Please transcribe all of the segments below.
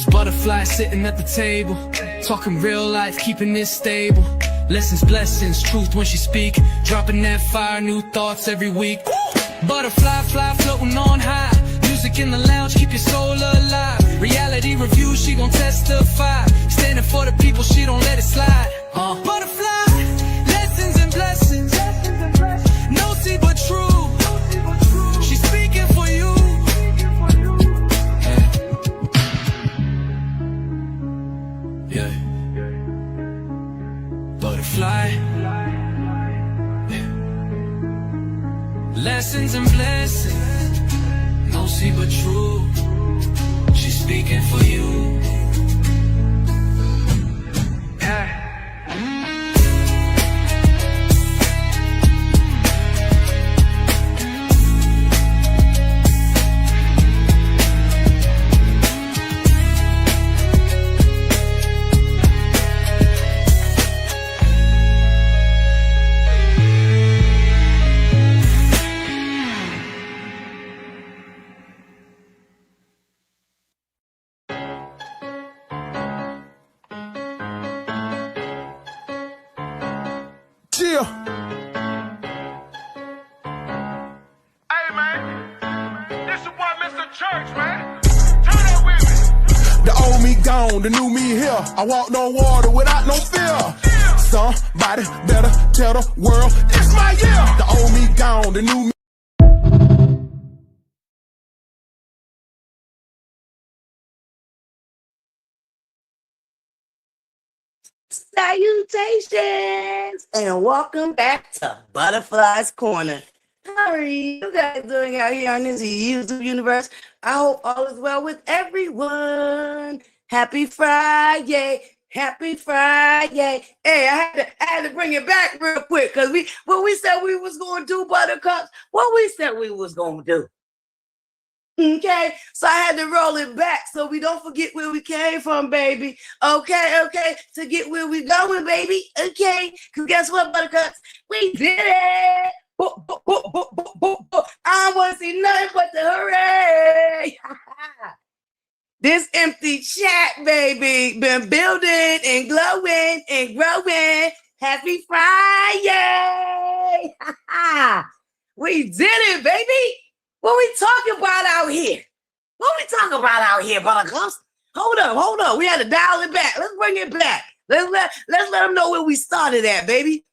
It's ButterFlii sitting at the table, talking real life, keeping it stable. Lessons, blessings, truth when she speak, dropping that fire, new thoughts every week. ButterFlii, fly, floating on high. Music in the lounge, keep your soul alive. Reality review, she gon' testify. Standing for the people, she don't let it slide. ButterFlii, lessons and blessings. No see but true. She's speaking for you. Yeah. ButterFlii. Lessons and blessings. No see but true. She's speaking for you. Chill. Hey man, this your boy Mr. Church, man. Turn up with me. The old me gone, the new me here. I walked on water without no fear. Somebody better tell the world it's my year. The old me gone, the new me. Salutations and welcome back to ButterFlii's Corner. How are you guys doing out here on this YouTube universe? I hope all is well with everyone. Happy Friday. Happy Friday. Hey, I had to bring it back real quick because what we said we was going to do, Buttercups, what we said we was going to do. Okay, so I had to roll it back so we don't forget where we came from, baby. Okay, to get where we going, baby. Okay, because guess what, Buttercups? We did it. I don't want to see nothing but the hooray. This empty chat, baby, been building and glowing and growing. Happy Friday. We did it, baby. What we talking about out here? What we talking about out here, Buttercups? Hold up. We had to dial it back. Let's bring it back. Let's let them know where we started at, baby.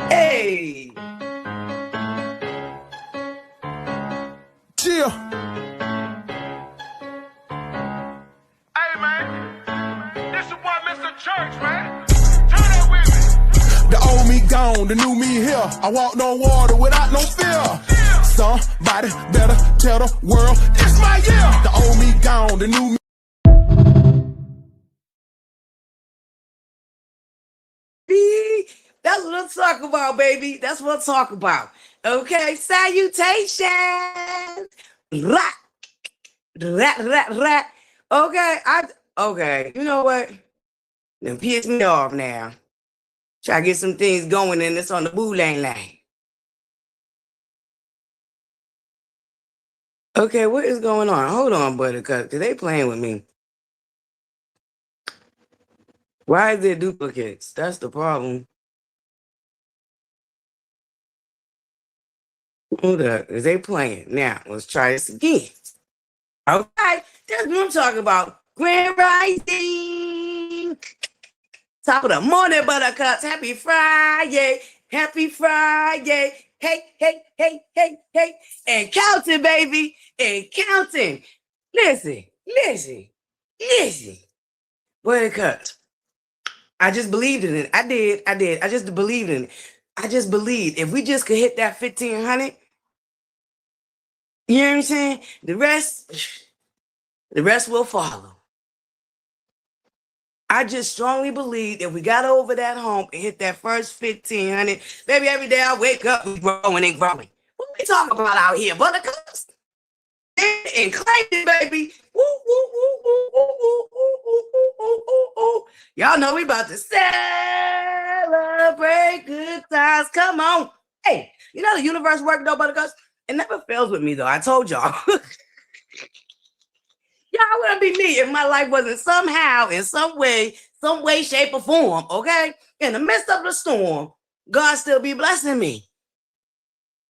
Hey. Chill. Hey man, this your boy Mr. Church, man. Turn up with me. The old me gone, the new me here. I walked on water without no fear. Somebody better tell the world it's my year. The old me gone, the new me. That's what I'm talking about, baby. That's what I'm talking about. Okay, salutations. Okay, you know what? Then piss me off now. Try to get some things going in this on the boo lane. Okay, what is going on? Hold on, Buttercup, because they playing with me. Why is there duplicates? That's the problem. Hold up, is they playing? Now, let's try this again. Okay, that's what I'm talking about. Grand Rising. Top of the morning, Buttercups. Happy Friday. Happy Friday. Hey. And counting, baby. And counting. Listen. Buttercups. I just believed in it. I did. I just believed in it. I just believed if we just could hit that 1,500, you know what I'm saying? The rest will follow. I just strongly believe if we got over that hump and hit that first 1,500, baby, every day I wake up and growing and growing. What we talking about out here, Buttercups? And claim it, baby. Woo. Y'all know we about to celebrate good times. Come on. Hey, you know the universe work though, Buttercups? It never fails with me though. I told y'all. Y'all wouldn't be me if my life wasn't somehow, in some way, shape, or form, okay? In the midst of the storm, God still be blessing me.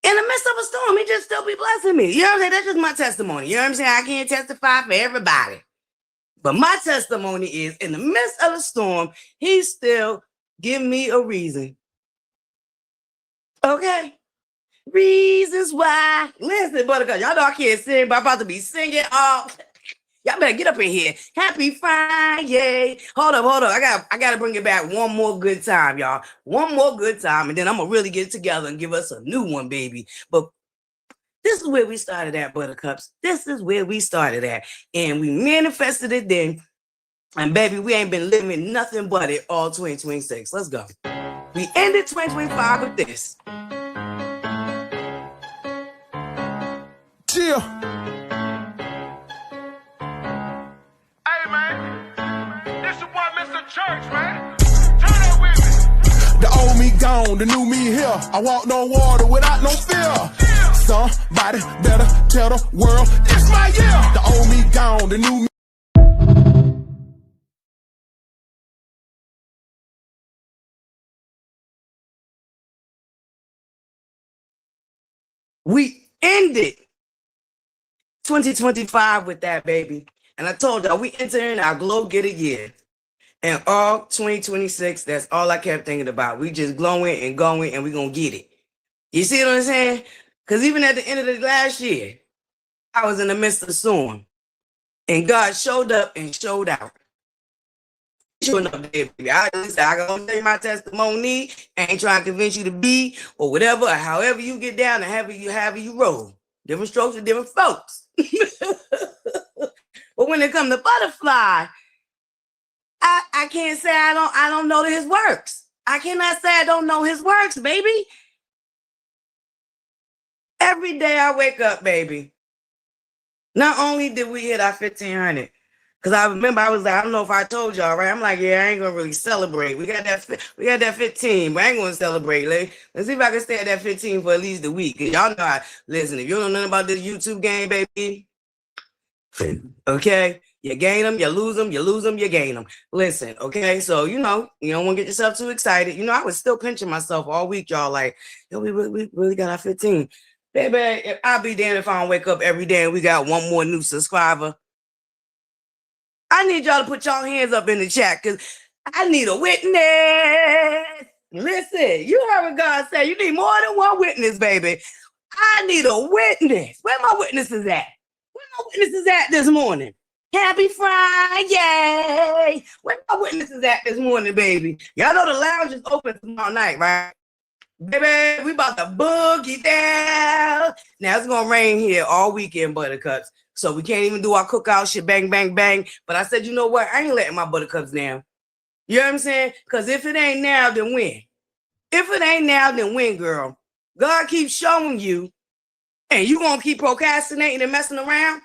In the midst of a storm, he just still be blessing me. You know what I'm saying? That's just my testimony. You know what I'm saying? I can't testify for everybody. But my testimony is, in the midst of the storm, he still give me a reason. Okay? Reasons why. Listen, ButterCups, y'all know I can't sing, but I'm about to be singing all. Y'all better get up in here. Happy Friday. Hold up. I gotta bring it back one more good time, y'all. One more good time, and then I'm gonna really get it together and give us a new one, baby. But this is where we started at, ButterCups. This is where we started at. And we manifested it then. And baby, we ain't been living nothing but it all 2026. Let's go. We ended 2025 with this. Chill. Hey, man. This is what Mr. Church, man. Turn up with me. The old me gone, the new me here. I walked on water without no fear. Somebody better tell the world it's my year. The old me gone, the new me. We ended 2025 with that, baby. And I told y'all, we entering our glow getter year. And all 2026, that's all I kept thinking about. We just glowing and going, and we gonna get it. You see what I'm saying? Because even at the end of the last year, I was in the midst of the storm. And God showed up and showed out. Showing up there, baby. I can tell you my testimony. I ain't trying to convince you to be or whatever, or however you get down and however you roll. Different strokes for different folks. But when it comes to ButterFlii, I can't say I don't know his works. I cannot say I don't know his works, baby. Every day I wake up, baby. Not only did we hit our 1,500, because I remember I was like, I don't know if I told y'all, right? I'm like, yeah, I ain't gonna really celebrate. We got that 15, but I ain't gonna celebrate. Let's see if I can stay at that 15 for at least a week. Y'all know listen, if you don't know nothing about this YouTube game, baby, okay, you gain them, you lose them, you lose them, you gain them. Listen, okay, so you don't want to get yourself too excited. I was still pinching myself all week, y'all, like, yo, we really got our 15. Baby, I'll be damned if I don't wake up every day and we got one more new subscriber. I need y'all to put y'all hands up in the chat, because I need a witness. Listen, you heard what God said. You need more than one witness, baby. I need a witness. Where my witnesses at? Where my witnesses at this morning? Happy Friday. Where my witnesses at this morning, baby? Y'all know the lounge is open tomorrow night, right? Baby, we about to boogie down. Now it's gonna rain here all weekend, ButterCups. So we can't even do our cookout shit, bang, bang, bang. But I said, you know what? I ain't letting my ButterCups down. You know what I'm saying? Because if it ain't now, then when? If it ain't now, then when, girl? God keeps showing you, and you gonna keep procrastinating and messing around?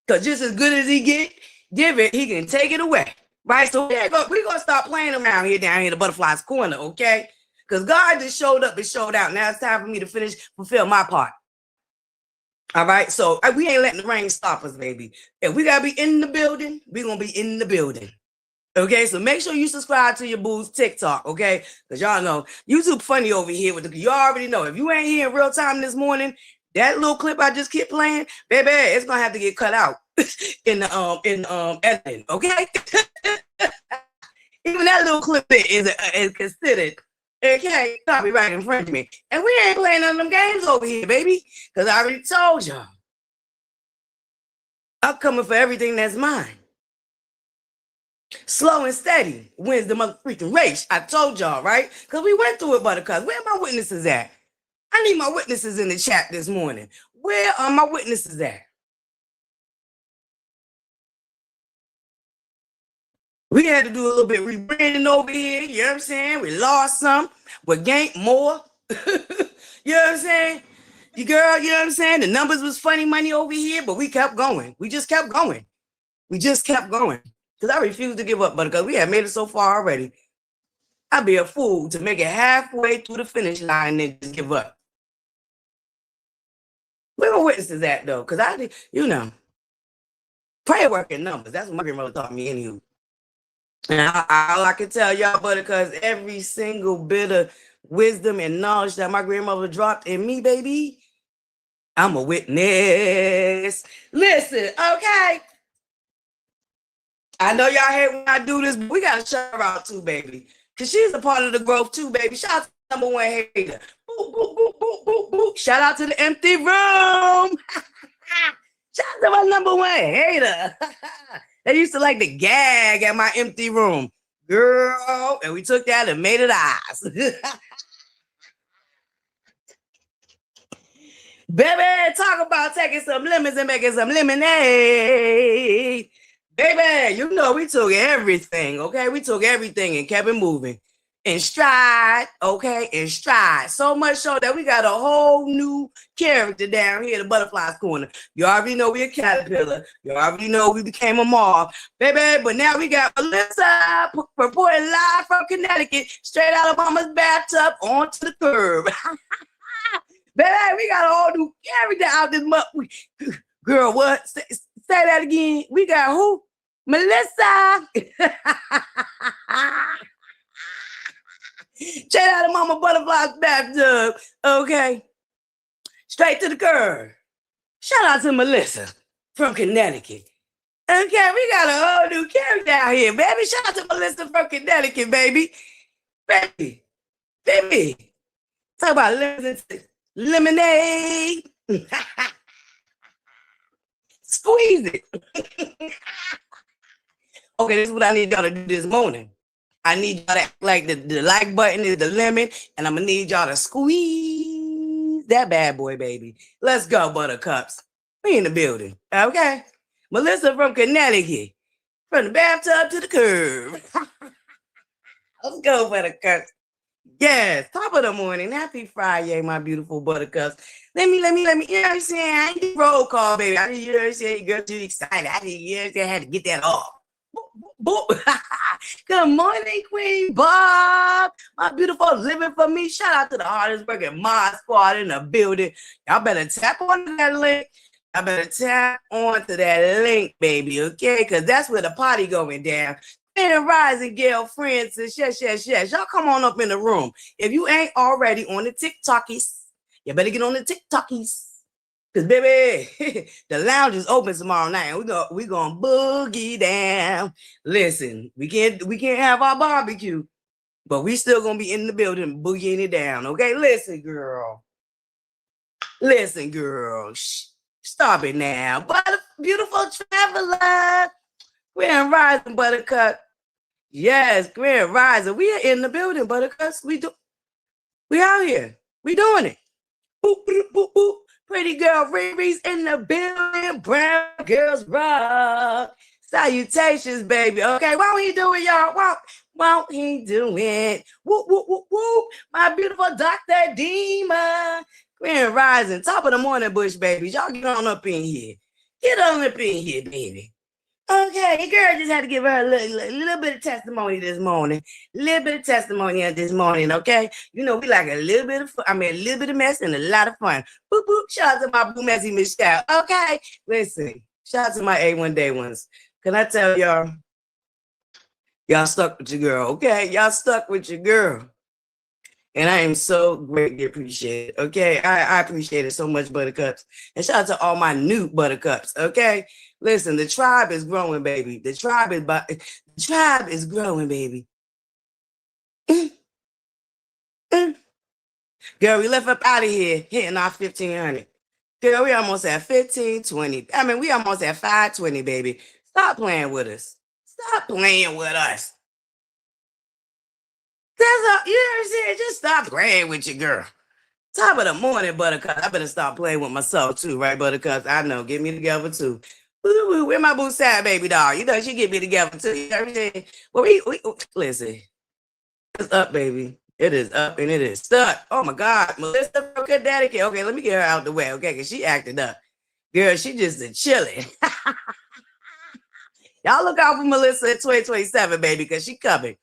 Because just as good as he give it, he can take it away. Right? So we're gonna stop playing around here down here, the ButterFlii's corner, okay? Because God just showed up and showed out. Now it's time for me to fulfill my part. All right, so we ain't letting the rain stop us, baby. If we gotta be in the building, we gonna be in the building. Okay, so make sure you subscribe to your boo's TikTok, okay? Because y'all know YouTube funny over here you already know. If you ain't here in real time this morning, that little clip I just kept playing, baby, it's gonna have to get cut out in editing, okay? Even that little clip is considered. Okay, copyright infringement. And we ain't playing none of them games over here, baby. Because I already told y'all. I'm coming for everything that's mine. Slow and steady wins the motherfucking race. I told y'all, right? Because we went through it, ButterCups. Where are my witnesses at? I need my witnesses in the chat this morning. Where are my witnesses at? We had to do a little bit rebranding over here. You know what I'm saying? We lost some, but gained more. You know what I'm saying? You know what I'm saying? The numbers was funny money over here, but we kept going. We just kept going. Because I refuse to give up, because we have made it so far already. I'd be a fool to make it halfway through the finish line and just give up. Where my witnesses at, though? Because Prayer working numbers. That's what my grandmother taught me anywho. And all I can tell y'all, because every single bit of wisdom and knowledge that my grandmother dropped in me, baby, I'm a witness. Listen, okay. I know y'all hate when I do this, but we gotta shout her out too, baby. Cause she's a part of the growth too, baby. Shout out to number one hater. Boop, boop, boop, boop, boop, boop. Shout out to the empty room. Shout out to my number one hater. They used to like to gag at my empty room. Girl, and we took that and made it ours. Baby, talk about taking some lemons and making some lemonade. Baby, you know we took everything, okay? We took everything and kept it moving. In stride, okay? In stride. So much so that we got a whole new character down here at the ButterFlii's Corner. You already know we're a caterpillar. You already know we became a moth. Baby, but now we got Melissa reporting live from Connecticut, straight out of mama's bathtub onto the curb. Baby, we got a whole new character out this month. Girl, what? Say that again. We got who? Melissa. Straight out of mama ButterFlii's bathtub. Okay. Straight to the curb. Shout out to Melissa from Connecticut. Okay, we got a whole new character out here, baby. Shout out to Melissa from Connecticut, baby. Baby. Talk about lemonade. Squeeze it. Okay, this is what I need y'all to do this morning. I need y'all to act like the like button is the lemon, and I'm gonna need y'all to squeeze that bad boy, baby. Let's go, Buttercups. We in the building, okay? Melissa from Connecticut, from the bathtub to the curb. Let's go, Buttercups. Yes, top of the morning. Happy Friday, my beautiful Buttercups. Let me, you know what I'm saying? I need roll call, baby. I need, you know what I'm saying? Girl, too excited. I need, you know what I'm saying? I had to get that off. Boop, boop, boop. Good morning, Queen Bob. My beautiful living for me. Shout out to the hardest working mod squad in the building. Y'all better tap onto that link. Y'all better tap onto that link, baby, okay? Because that's where the party going down. And Rising Gale, Francis, yes. Y'all come on up in the room. If you ain't already on the TikTokies, you better get on the TikTokies. Because, baby, the lounge is open tomorrow night. We gonna boogie down. Listen, we can't have our barbecue, but we still gonna be in the building boogieing it down, okay? Listen, girl. Stop it now. But beautiful traveler. Grand Rising, Buttercup. Yes, Grand Rising. We are in the building, Buttercups. We out here. We doing it. Boop, boop, boop, boop. Pretty girl Riri's in the building. Brown girls rock. Salutations, baby. Okay, won't he do it, y'all? Won't he do it? Whoop, whoop, whoop, whoop. My beautiful Dr. Dima. Grand Rising. Top of the morning, Bush babies. Y'all get on up in here. Get on up in here, baby. Okay, girl just had to give her a little bit of testimony this morning. Okay? You know, we like a little bit of a little bit of mess and a lot of fun. Boop, boop. Shout out to my Boo Messy Michelle. Okay? Listen, shout out to my A1 Day ones. Can I tell y'all stuck with your girl, okay? Y'all stuck with your girl. And I am so greatly appreciated, okay? I appreciate it so much, Buttercups. And shout out to all my new Buttercups, okay? Listen, the tribe is growing, baby. The tribe is growing, baby. Girl, we left up out of here, hitting our 1,500. Girl, we almost at 1,520. We almost at 520, baby. Stop playing with us. Stop playing with us. That's all, you know what I'm saying? Just stop playing with your girl. Top of the morning, Buttercup. I better stop playing with myself too, right, Buttercup? I know, get me together too. Woo, where my boo sad baby doll? You know she get me together too. You know what I'm saying? Well, we listen. It's up, baby. It is up and it is stuck. Oh my God, Melissa from Connecticut. Okay, let me get her out the way, okay? Cause she acted up. Girl, she just a chilling. Y'all look out for Melissa in 2027, baby, cause she coming.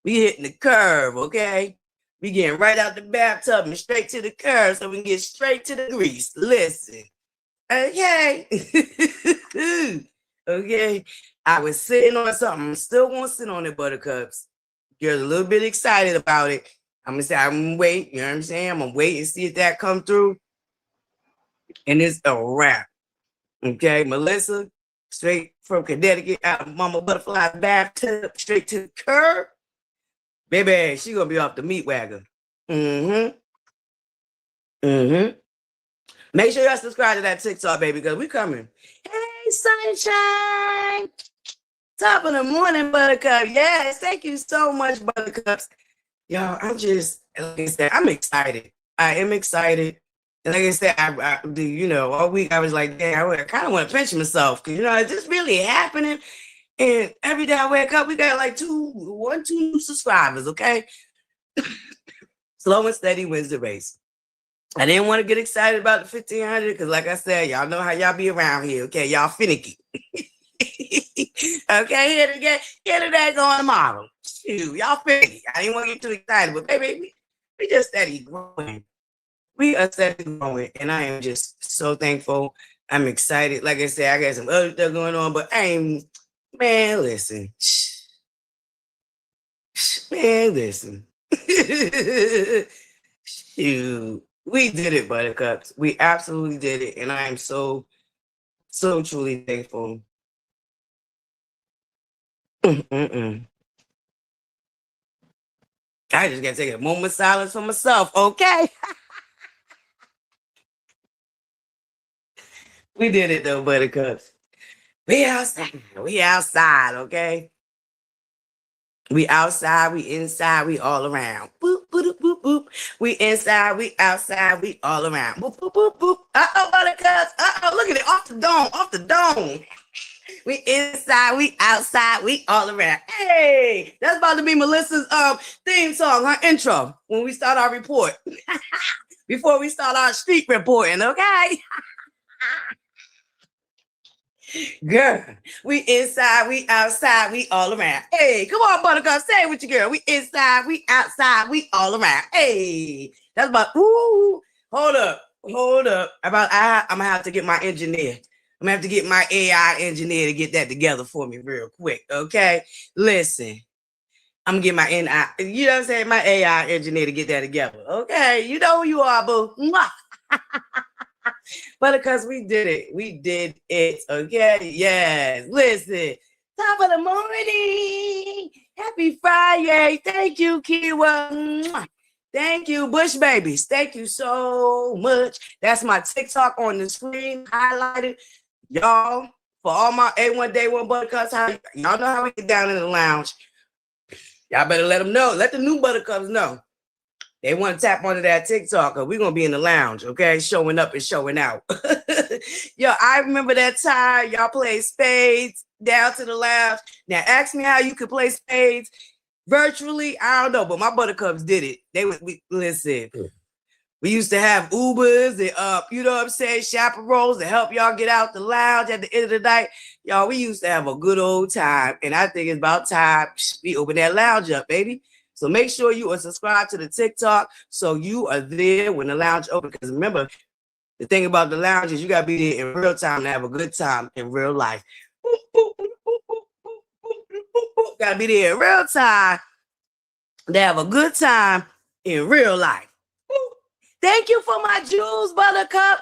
We hitting the curve, okay? We getting right out the bathtub and straight to the curve so we can get straight to the grease. Listen, okay? Okay. I was sitting on something. I'm still gonna sit on it, Buttercups. You're a little bit excited about it. I'm gonna say, I'm gonna wait. You know what I'm saying? I'm gonna wait and see if that come through. And it's a wrap. Okay, Melissa, straight from Connecticut, out of Mama ButterFlii bathtub, straight to the curb. Baby, she gonna be off the meat wagon. Mm-hmm. Mm-hmm. Make sure y'all subscribe to that TikTok, baby, because we coming. Hey, sunshine. Top of the morning, Buttercup. Yes, thank you so much, Buttercups. Y'all, I'm just, like I said, I'm excited. I am excited. And like I said, all week I was like, damn, I kind of want to pinch myself because, it's just really happening. And every day I wake up, we got like two new subscribers, okay? Slow and steady wins the race. I didn't want to get excited about the 1,500 because, like I said, y'all know how y'all be around here, okay? Y'all finicky. Okay, here today, going tomorrow. Shoot, y'all finicky. I didn't want to get too excited, but baby, we just steady growing. We are steady growing, and I am just so thankful. I'm excited. Like I said, I got some other stuff going on, but man, listen. Man, listen. Shoot. We did it, Buttercups. We absolutely did it. And I am so truly thankful. I just got to take a moment of silence for myself, okay? We did it, though, Buttercups. We outside, okay? We outside, we inside, we all around. Boop, boop, boop, boop. We inside, we outside, we all around. Boop, boop, boop, boop. Uh-oh, Buttercups. Uh-oh, look at it, off the dome. We inside, we outside, we all around. Hey, that's about to be Melissa's theme song, her intro, when we start our report. Before we start our street reporting, okay? Girl, we inside, we outside, we all around. Hey, come on, Buttercup, say it with your girl. We inside, we outside, we all around. Hey, that's about, hold up. I'm gonna have to get my engineer. I'm gonna have to get my AI engineer to get that together for me real quick, okay? Listen, I'm gonna get my my AI engineer to get that together, okay? You know who you are, boo. Because we did it. We did it. Okay. Yes. Listen. Top of the morning. Happy Friday. Thank you, Kiwa. Thank you, Bush Babies. Thank you so much. That's my TikTok on the screen, highlighted. Y'all, for all my A1 Day 1 Buttercups, y'all know how we get down in the lounge. Y'all better let them know. Let the new Buttercups know. They want to tap onto that TikTok, or we're going to be in the lounge, okay? Showing up and showing out. Yo, I remember that time y'all played spades down to the lounge. Now, ask me how you could play spades virtually. I don't know, but my Buttercups did it. Listen, we used to have Ubers and, you know what I'm saying, chaperones to help y'all get out the lounge at the end of the night. Y'all, we used to have a good old time, and I think it's about time we open that lounge up, baby. So make sure you are subscribed to the TikTok so you are there when the lounge opens. Because remember, the thing about the lounge is you got to be there in real time to have a good time in real life. Got to be there in real time to have a good time in real life. Thank you for my jewels, Buttercup.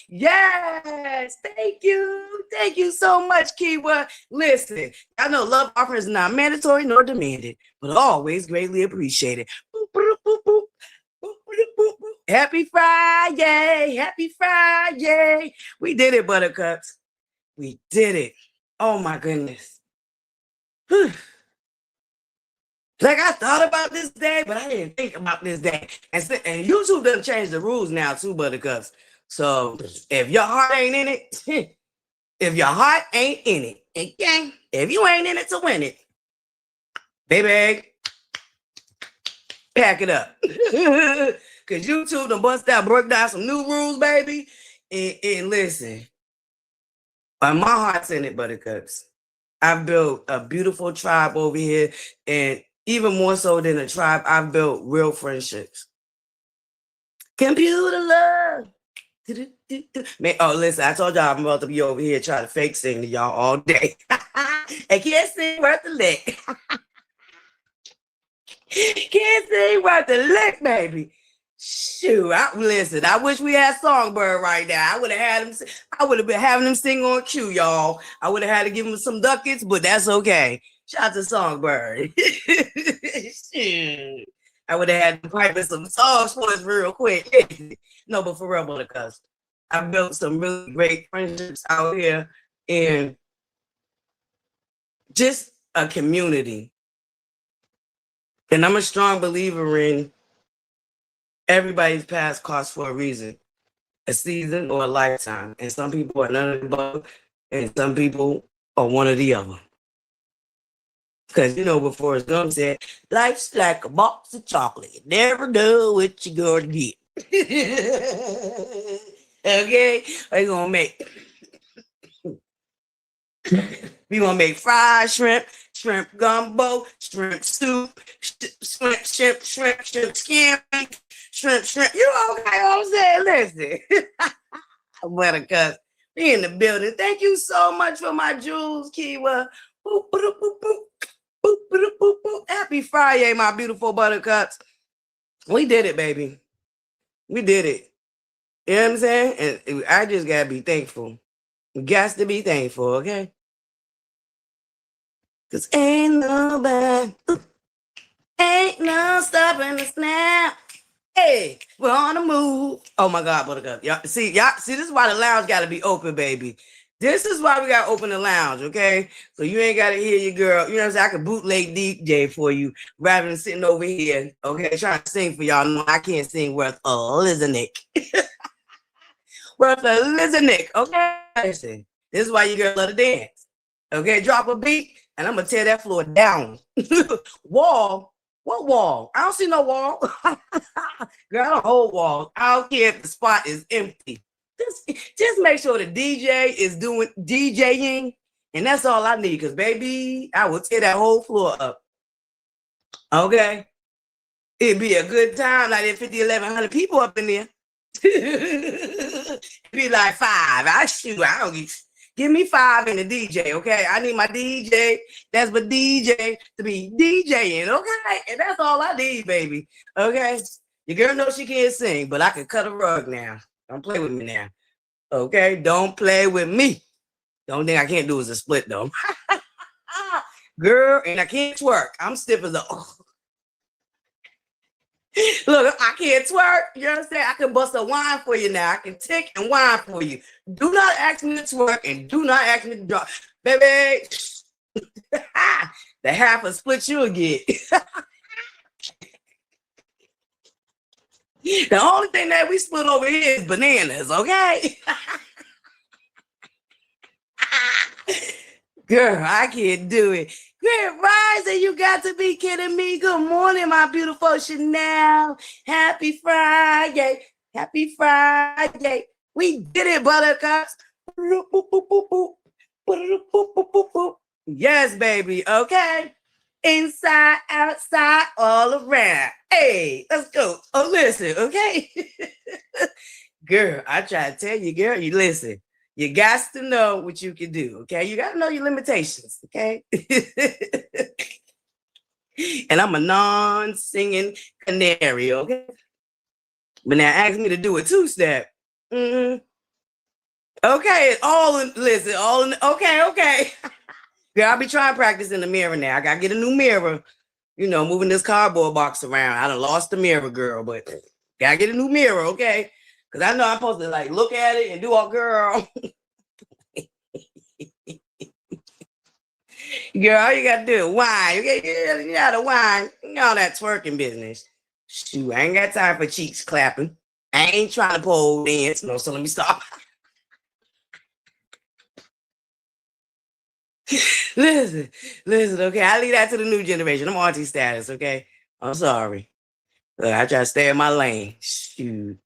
Yes, thank you. Thank you so much, Kiwa. Listen, I know love offering is not mandatory nor demanded, but always greatly appreciated. Happy Friday. Happy Friday. We did it, Buttercups. We did it. Oh, my goodness. Whew. Like I thought about this day, but I didn't think about this day. And YouTube doesn't change the rules now too, Buttercups. So if your heart ain't in it, if your heart ain't in it, okay? If you ain't in it to win it, baby, pack it up. Because YouTube done bust out, broke down some new rules, baby. And listen, my heart's in it, Buttercups. I've built a beautiful tribe over here, and even more so than a tribe, I've built real friendships. Computer love. Man, oh, listen, I told y'all I'm about to be over here trying to fake sing to y'all all day. I can't sing worth a lick. Can't sing worth a lick, baby. Shoot, listen, I wish we had Songbird right now. I would have had him. I would have been having him sing on cue, y'all. I would have had to give him some ducats, but that's okay. Shout out to Songbird. Shoot. I would have had to pipe in some songs for us real quick. No, but for real, ButterCups, I built some really great friendships out here and just a community. And I'm a strong believer in everybody's past costs for a reason, a season or a lifetime. And some people are none of the above, and some people are one or the other. Because, you know, before it's Gump said, life's like a box of chocolate. You never know what you're going to get. Okay? We're going to make fried shrimp, shrimp gumbo, shrimp soup, shrimp scampi, shrimp. You okay? What I'm saying? Listen. ButterCups, we in the building. Thank you so much for my jewels, Kiwa. Boop, boop, boop, boop. Boop, boop, boop, boop. Happy Fri Yay, my beautiful ButterCups. We did it, baby. We did it. You know what I'm saying? And I just got to be thankful. You got to be thankful, okay? Because ain't no stopping the snap. Hey, we're on the move. Oh, my God, ButterCups. Y'all see, this is why the lounge got to be open, baby. This is why we got to open the lounge, okay? So you ain't got to hear your girl. You know what I'm saying? I could bootleg DJ for you rather than sitting over here, okay, trying to sing for y'all. No, I can't sing worth a lizardnick. Worth a lizardnick, okay? Listen, this is why your girl love to dance, okay? Drop a beat, and I'm going to tear that floor down. Wall? What wall? I don't see no wall. Girl, I don't hold walls. I don't care if the spot is empty. Just make sure the DJ is doing DJing, and that's all I need, because, baby, I will tear that whole floor up. Okay? It'd be a good time, like there's 50, 1,100 people up in there. It'd be like 5. I don't give me 5 in the DJ, okay? I need my DJ, that's my DJ, to be DJing, okay? And that's all I need, baby, okay? Your girl knows she can't sing, but I can cut a rug now. Don't play with me now. Okay? Don't play with me. The only thing I can't do is a split, though. Girl, and I can't twerk. I'm stiff as a... Look, I can't twerk. You understand? I can bust a wine for you now. I can tick and wine for you. Do not ask me to twerk and do not ask me to drop. Baby, the half a split you'll get. The only thing that we split over here is bananas, okay? Girl, I can't do it. Grand Rising, you got to be kidding me. Good morning, my beautiful Chanel. Happy Friday. Happy Friday. We did it, ButterCups. Yes, baby, okay? Inside, outside, all around. Hey, let's go. Oh, listen, okay? Girl, I try to tell you, girl, you listen. You got to know what you can do, okay? You got to know your limitations, okay? And I'm a non-singing canary, okay? But now ask me to do a two-step. Okay, okay. Girl, I'll be trying to practice in the mirror now. I got to get a new mirror. You know, moving this cardboard box around. I done lost the mirror, girl, but got to get a new mirror, okay? Because I know I'm supposed to, like, look at it and do all, girl. Girl, all you got to do is whine. You got to whine. You know that twerking business. Shoot, I ain't got time for cheeks clapping. I ain't trying to pole dance. No, so let me stop. Listen, okay? I leave that to the new generation. I'm auntie status, okay? I'm sorry. Look, I try to stay in my lane. Shoot.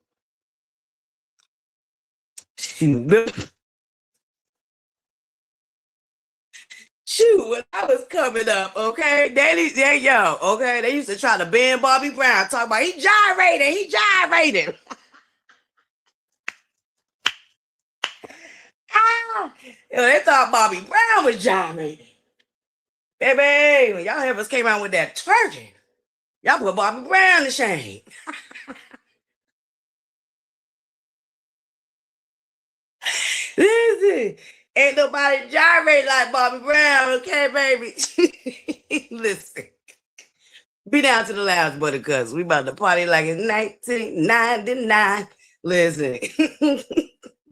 Shoot, when I was coming up, okay? They used to try to bend Bobby Brown, talk about he gyrating. Yo, they thought Bobby Brown was gyrating. Baby, when y'all heifers came out with that twerking, y'all put Bobby Brown to shame. Listen, ain't nobody gyrate like Bobby Brown, okay, baby? Listen. Be down to the lounge, buttercups. We about to party like it's 1999. Listen.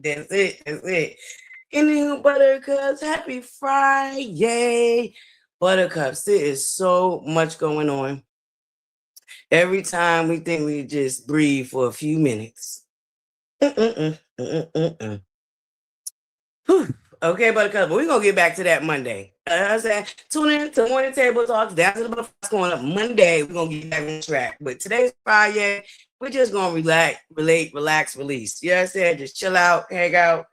That's it. That's it. Anywho, buttercups, happy Friday. Buttercups, there is so much going on. Every time we think we just breathe for a few minutes. Okay, buttercups, but we're going to get back to that Monday. I'm saying, tune in to Morning Table Talks, down to the butterflies going up Monday. We're going to get back on track. But today's Friday, we're just going to relax, release. You know what I'm saying? Just chill out, hang out.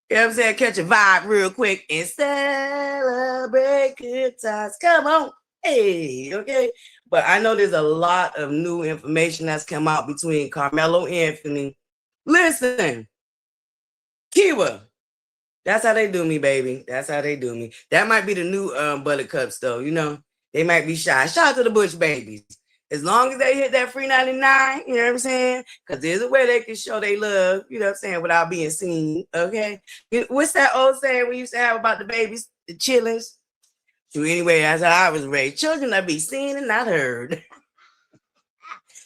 You know what I'm saying? Catch a vibe real quick and celebrate good times. Come on. Hey, okay? But I know there's a lot of new information that's come out between Carmelo Anthony. Listen, Kiwa. That's how they do me, baby. That's how they do me. That might be the new buttercups, though. You know, they might be shy. Shout out to the Bush babies. As long as they hit that free 99, you know what I'm saying? Because there's a way they can show they love, you know what I'm saying, without being seen, okay? What's that old saying we used to have about the babies, the chillings? So anyway, that's how I was raised. Children that be seen and not heard.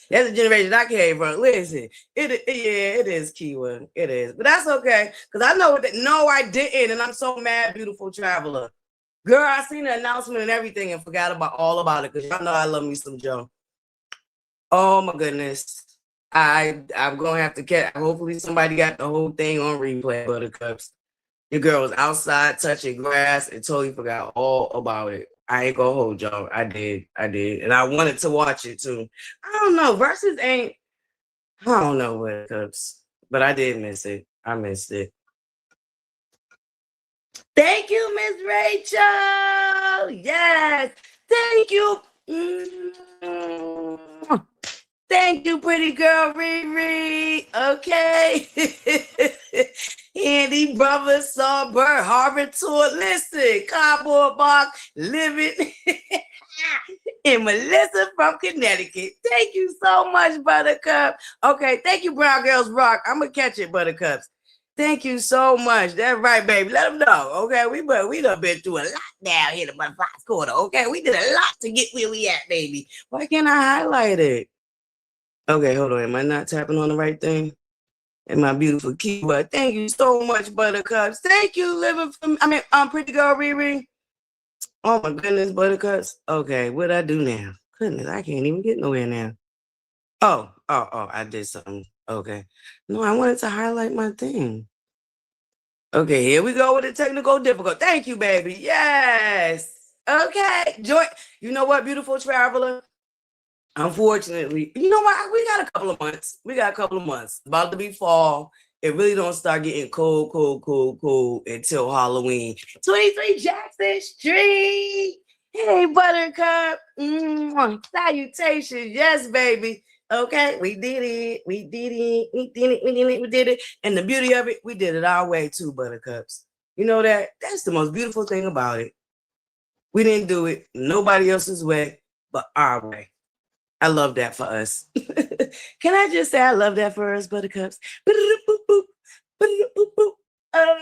That's the generation I came from. Listen, it is Kiwa. It is. But that's okay. Because I know that, no, I didn't. And I'm so mad, beautiful traveler. Girl, I seen the announcement and everything and forgot all about it. Because y'all know I love me some Joe. Oh, my goodness. I'm going to have to get, hopefully somebody got the whole thing on replay, buttercups. The girl was outside touching grass and totally forgot all about it. I ain't gonna hold y'all. I did. And I wanted to watch it too. I don't know. Versus ain't, I don't know what it comes, but I did miss it. I missed it. Thank you, Miss Rachel. Yes. Thank you. Thank you, pretty girl, Riri. Okay. Andy Brothers saw Bird Harbor tour. Listen, cardboard box, living in Melissa from Connecticut. Thank you so much, Buttercup. Okay, thank you, Brown Girls Rock. I'm gonna catch it, Buttercups. Thank you so much. That's right, baby. Let them know. Okay, we done been through a lot down here in the Butterflies Corner. Okay, we did a lot to get where we at, baby. Why can't I highlight it? Okay, hold on. Am I not tapping on the right thing? And my beautiful keyboard. Thank you so much, Buttercups. Thank you, pretty girl Riri. Oh my goodness, Buttercups. Okay, what I do now? Goodness, I can't even get nowhere now. Oh, I did something. Okay. No, I wanted to highlight my thing. Okay, here we go with the technical difficulty. Thank you, baby. Yes. Okay. Joy. You know what, beautiful traveler? Unfortunately, you know what? We got a couple of months. About to be fall. It really don't start getting cold until Halloween. 23 Jackson Street. Hey, Buttercup. Salutations. Yes, baby. Okay, we did it. And the beauty of it, we did it our way too, Buttercups. You know that? That's the most beautiful thing about it. We didn't do it nobody else's way, but our way. I love that for us. Can I just say I love that for us, Buttercups?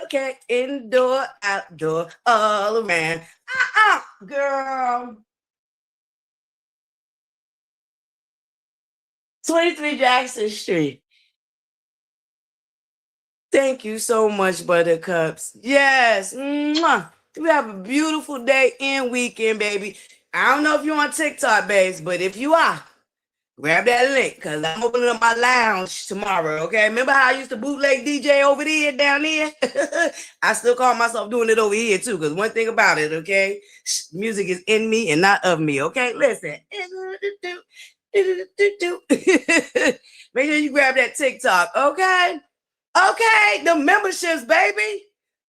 Okay, indoor, outdoor, all around. Girl. 23 Jackson Street. Thank you so much, Buttercups. Yes. Mwah. We have a beautiful day and weekend, baby. I don't know if you're on TikTok, babes, but if you are, grab that link because I'm opening up my lounge tomorrow, okay? Remember how I used to bootleg DJ over there, down there? I still call myself doing it over here, too, because one thing about it, okay? Music is in me and not of me, okay? Listen. Make sure you grab that TikTok, okay? Okay, the memberships, baby.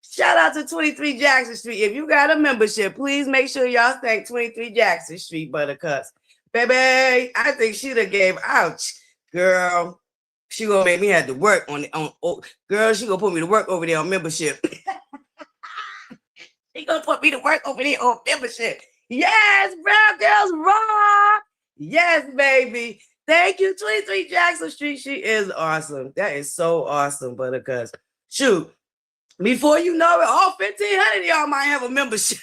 Shout out to 23 Jackson Street. If you got a membership, please make sure y'all thank 23 Jackson Street, Buttercups. Baby, I think she done gave ouch. Girl, she gonna make me have to work girl, she gonna put me to work over there on membership. He gonna put me to work over there on membership. Yes, Brown Girls Raw. Yes, baby. Thank you, 23 Jackson Street. She is awesome. That is so awesome, Buttercups. Shoot, before you know it, all 1,500 of y'all might have a membership.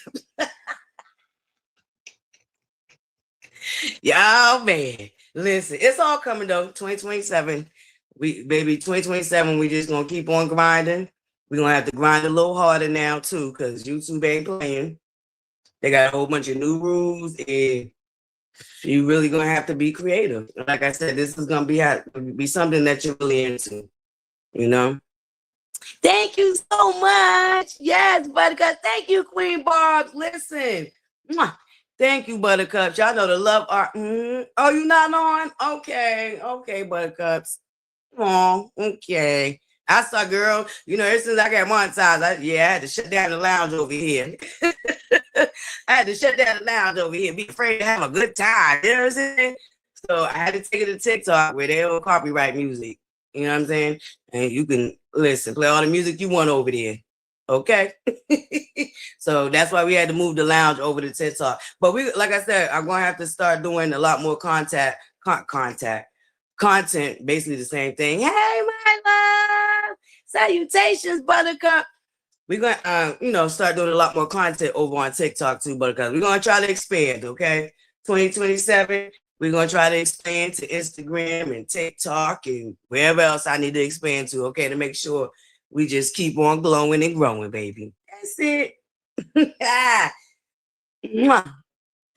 Y'all, man. Listen, it's all coming though. 2027. 2027, we just gonna keep on grinding. We're gonna have to grind a little harder now too, because YouTube ain't playing. They got a whole bunch of new rules, and you really gonna have to be creative. Like I said, this is gonna be something that you're really into, you know. Thank you so much. Yes, Buttercup. Thank you, Queen Barbs. Listen. Mwah. Thank you, Buttercups. Y'all know the love art. Oh, you not on? Okay, Buttercups. Oh, okay. I saw, girl, you know, ever since I got monetized, I had to shut down the lounge over here. I had to shut down the lounge over here, be afraid to have a good time. You know what I'm saying? So I had to take it to TikTok where they don't copyright music. You know what I'm saying? And you can listen, play all the music you want over there. Okay. So that's why we had to move the lounge over to TikTok. But we, like I said, I'm gonna have to start doing a lot more content, basically the same thing. Hey, my love. Salutations, Buttercup. We're gonna start doing a lot more content over on TikTok too, Buttercup. We're gonna try to expand, okay? 2027, we're gonna try to expand to Instagram and TikTok and wherever else I need to expand to, okay, to make sure we just keep on glowing and growing, baby. That's it.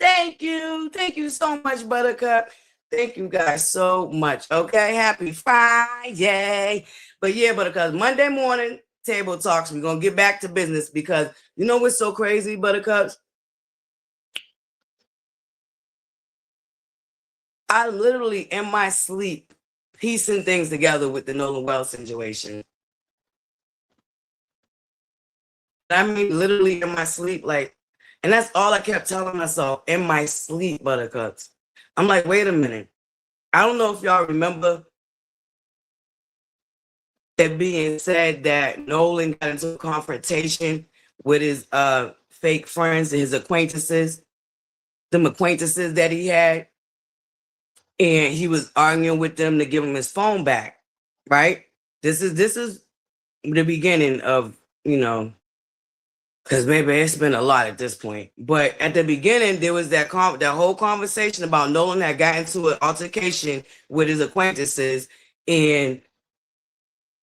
Thank you. Thank you so much, Buttercup. Thank you guys so much. Okay, happy Friday. But yeah, Buttercup, Monday morning table talks. We're gonna get back to business because you know what's so crazy, Buttercups? I'm literally in my sleep piecing things together with the Nolan Wells situation. I mean, literally in my sleep, like, and that's all I kept telling myself in my sleep, Buttercups. I'm like, wait a minute. I don't know if y'all remember it being said that Nolan got into a confrontation with his fake friends and his acquaintances, them acquaintances that he had, and he was arguing with them to give him his phone back, right? This is the beginning of, because maybe it's been a lot at this point. But at the beginning, there was that whole conversation about Nolan had gotten into an altercation with his acquaintances, and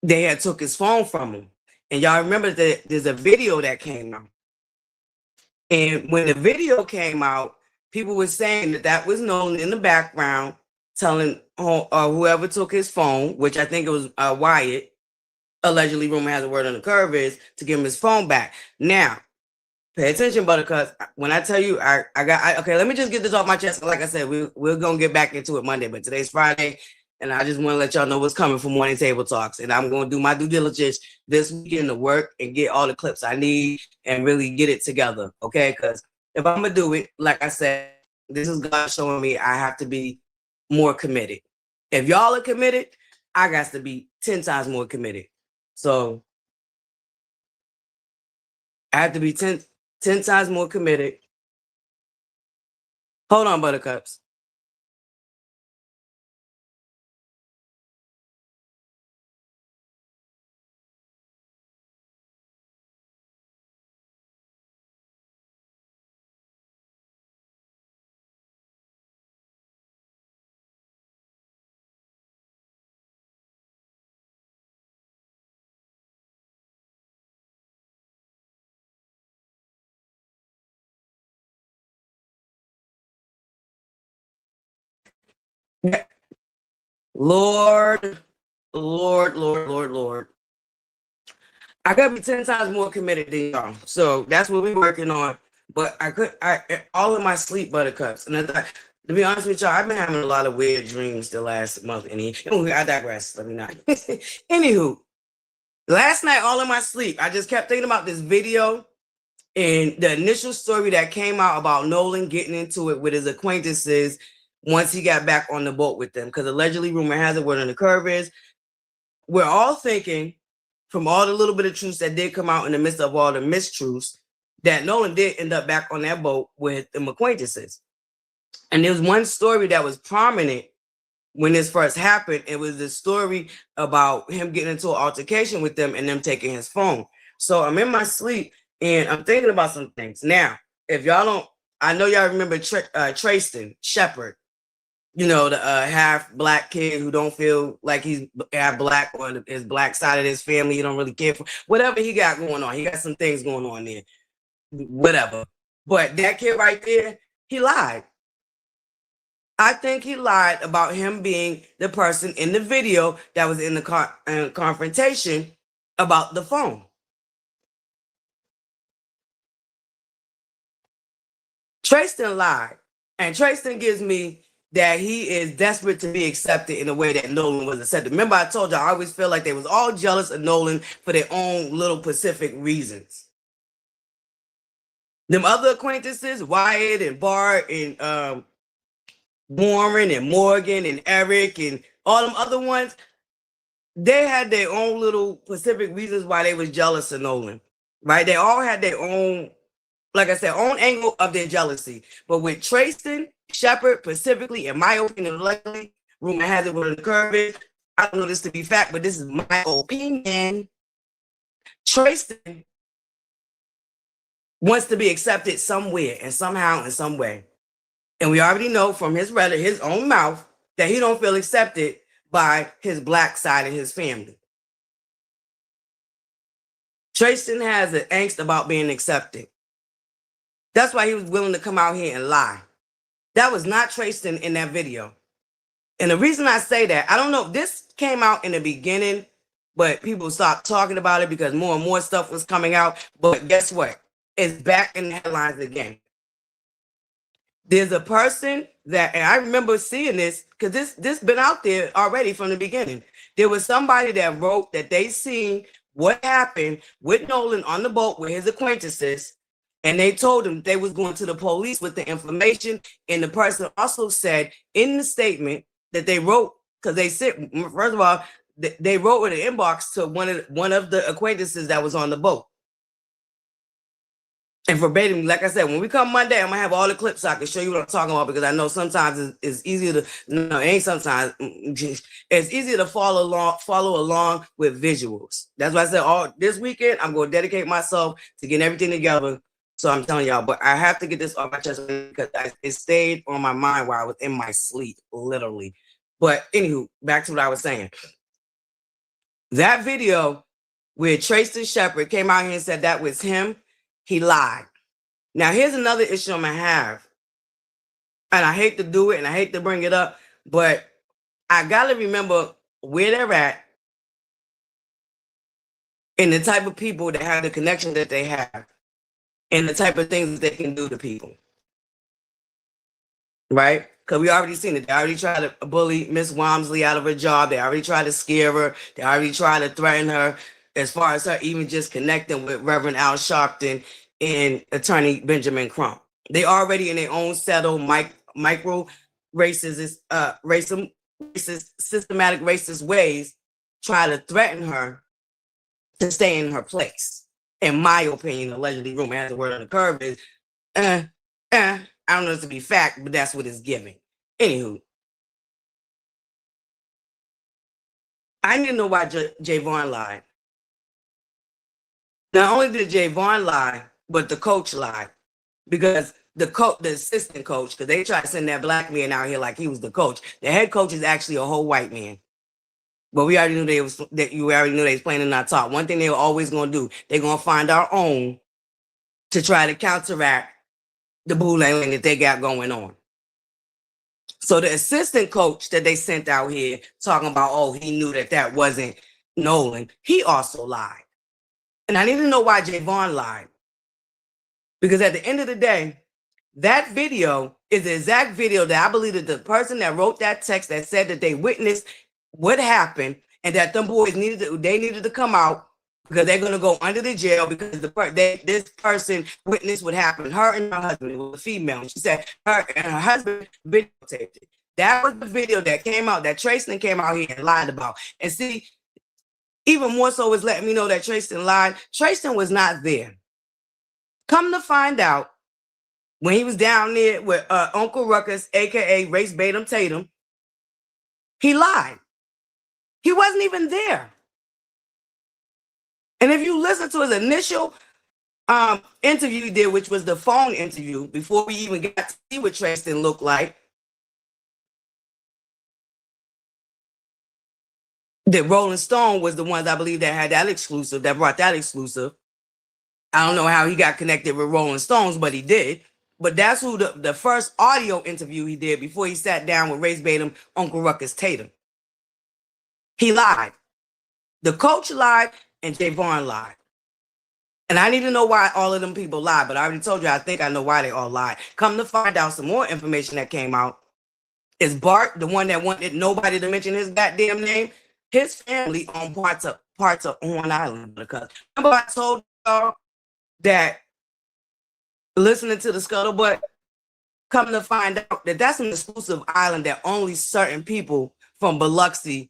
they had took his phone from him. And y'all remember that there's a video that came out. And when the video came out, people were saying that was Nolan in the background telling whoever took his phone, which I think it was Wyatt, allegedly rumor has a word on the curve, is to give him his phone back. Now, pay attention, Buttercups. When I tell you, okay, let me just get this off my chest. Like I said, we're going to get back into it Monday, but today's Friday, and I just want to let y'all know what's coming for Morning Table Talks. And I'm going to do my due diligence this weekend to work and get all the clips I need and really get it together, okay? Because if I'm going to do it, like I said, this is God showing me I have to be more committed. If y'all are committed, I got to be 10 times more committed. So I have to be 10 times more committed. Hold on, Buttercups. Lord. I gotta be 10 times more committed than y'all. So that's what we're working on. But I all in my sleep, Buttercups. And to be honest with y'all, I've been having a lot of weird dreams the last month. And I digress. Let me not. Anywho, last night, all in my sleep, I just kept thinking about this video and the initial story that came out about Nolan getting into it with his acquaintances once he got back on the boat with them. Because allegedly, rumor has it, word on the curve is, we're all thinking, from all the little bit of truths that did come out in the midst of all the mistruths, that Nolan did end up back on that boat with them acquaintances. And there was one story that was prominent when this first happened. It was the story about him getting into an altercation with them and them taking his phone. So I'm in my sleep and I'm thinking about some things. Now, if y'all don't, I know y'all remember Tristan Shepard, you know, the half black kid who don't feel like he's half black, or his black side of his family. He don't really care for whatever he got going on. He got some things going on there, whatever. But that kid right there, he lied. I think he lied about him being the person in the video that was in the confrontation about the phone. Tristan lied, and Tristan gives me that he is desperate to be accepted in a way that Nolan was accepted. Remember, I told you I always feel like they was all jealous of Nolan for their own little specific reasons. Them other acquaintances, Wyatt and Bart and Warren and Morgan and Eric and all them other ones, they had their own little specific reasons why they was jealous of Nolan, right? They all had their own, like I said, own angle of their jealousy. But with Tristan Shepard specifically, in my opinion, luckily, rumor has it where the curve is. I don't know this to be fact, but this is my opinion. Tristan wants to be accepted somewhere and somehow in some way. And we already know from his own mouth that he don't feel accepted by his black side of his family. Tristan has an angst about being accepted. That's why he was willing to come out here and lie. That was not Tristan in that video. And the reason I say that, I don't know, this came out in the beginning, but people stopped talking about it because more and more stuff was coming out. But guess what? It's back in the headlines again. There's a person that, and I remember seeing this because this been out there already from the beginning. There was somebody that wrote that they seen what happened with Nolan on the boat with his acquaintances, and they told him they was going to the police with the information. And the person also said in the statement that they wrote, because they said, first of all, they wrote in an inbox to one of the acquaintances that was on the boat. And verbatim, like I said, when we come Monday, I'm gonna have all the clips so I can show you what I'm talking about, because I know sometimes it's easier to, no, it ain't sometimes, it's easier to follow along with visuals. That's why I said this weekend, I'm gonna dedicate myself to getting everything together. So I'm telling y'all, but I have to get this off my chest because it stayed on my mind while I was in my sleep, literally. But anywho, back to what I was saying. That video where Tristan Shepard came out here and said that was him, he lied. Now, here's another issue I'm going to have. And I hate to do it and I hate to bring it up, but I got to remember where they're at and the type of people that have the connection that they have and the type of things that they can do to people. Right? Because we already seen it. They already tried to bully Miss Walmsley out of her job. They already tried to scare her. They already tried to threaten her, as far as her even just connecting with Reverend Al Sharpton and attorney Benjamin Crump. They already in their own settled micro racist, systematic racist ways try to threaten her to stay in her place. In my opinion, allegedly, rumor has the word on the curve is, I don't know if it's to be fact, but that's what it's giving. Anywho, I didn't know why Javon lied. Not only did Javon lie, but the coach lied, because the assistant coach, because they tried to send that black man out here like he was the coach. The head coach is actually a whole white man. But we already knew they was playing in our top. One thing they were always going to do, they're going to find our own to try to counteract the bullying that they got going on. So the assistant coach that they sent out here talking about, oh, he knew that wasn't Nolan, he also lied. And I need to know why Javon lied. Because at the end of the day, that video is the exact video that I believe that the person that wrote that text that said that they witnessed what happened and that them boys needed to come out because they're going to go under the jail because this person witnessed what happened. Her and her husband, it was a female. She said her and her husband videotaped it. That was the video that came out, that Tristan came out here and lied about. And see, even more so is letting me know that Tristan lied. Tristan was not there. Come to find out, when he was down there with Uncle Ruckus, aka Race Batum Tatum, he lied. He wasn't even there. And if you listen to his initial interview he did, which was the phone interview, before we even got to see what Tristan looked like, that Rolling Stone was the ones I believe that had that exclusive, that brought that exclusive. I don't know how he got connected with Rolling Stones, but he did. But that's who the first audio interview he did before he sat down with Race Batum, Uncle Ruckus Tatum. He lied. The coach lied and Javon lied. And I need to know why all of them people lied, but I already told you I think I know why they all lied. Come to find out, some more information that came out is Bart, the one that wanted nobody to mention his goddamn name. His family owned parts of Horn Island. Because remember I told y'all that listening to the Scuttlebutt, come to find out that that's an exclusive island that only certain people from Biloxi,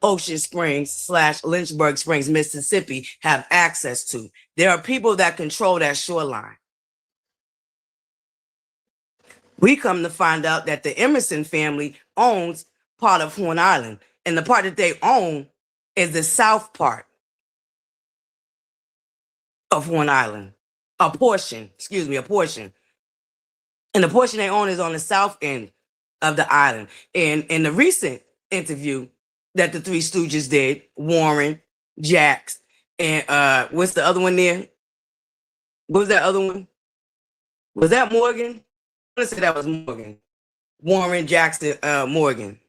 Ocean Springs / Lynchburg Springs, Mississippi have access to. There are people that control that shoreline. We come to find out that the Emerson family owns part of Horn Island, and the part that they own is the south part of Horn Island. A portion. And the portion they own is on the south end of the island. And in the recent interview that the Three Stooges did, Warren, Jax, and what's the other one there? What was that other one? Was that Morgan? I want to say that was Morgan. Warren, Jackson, Morgan.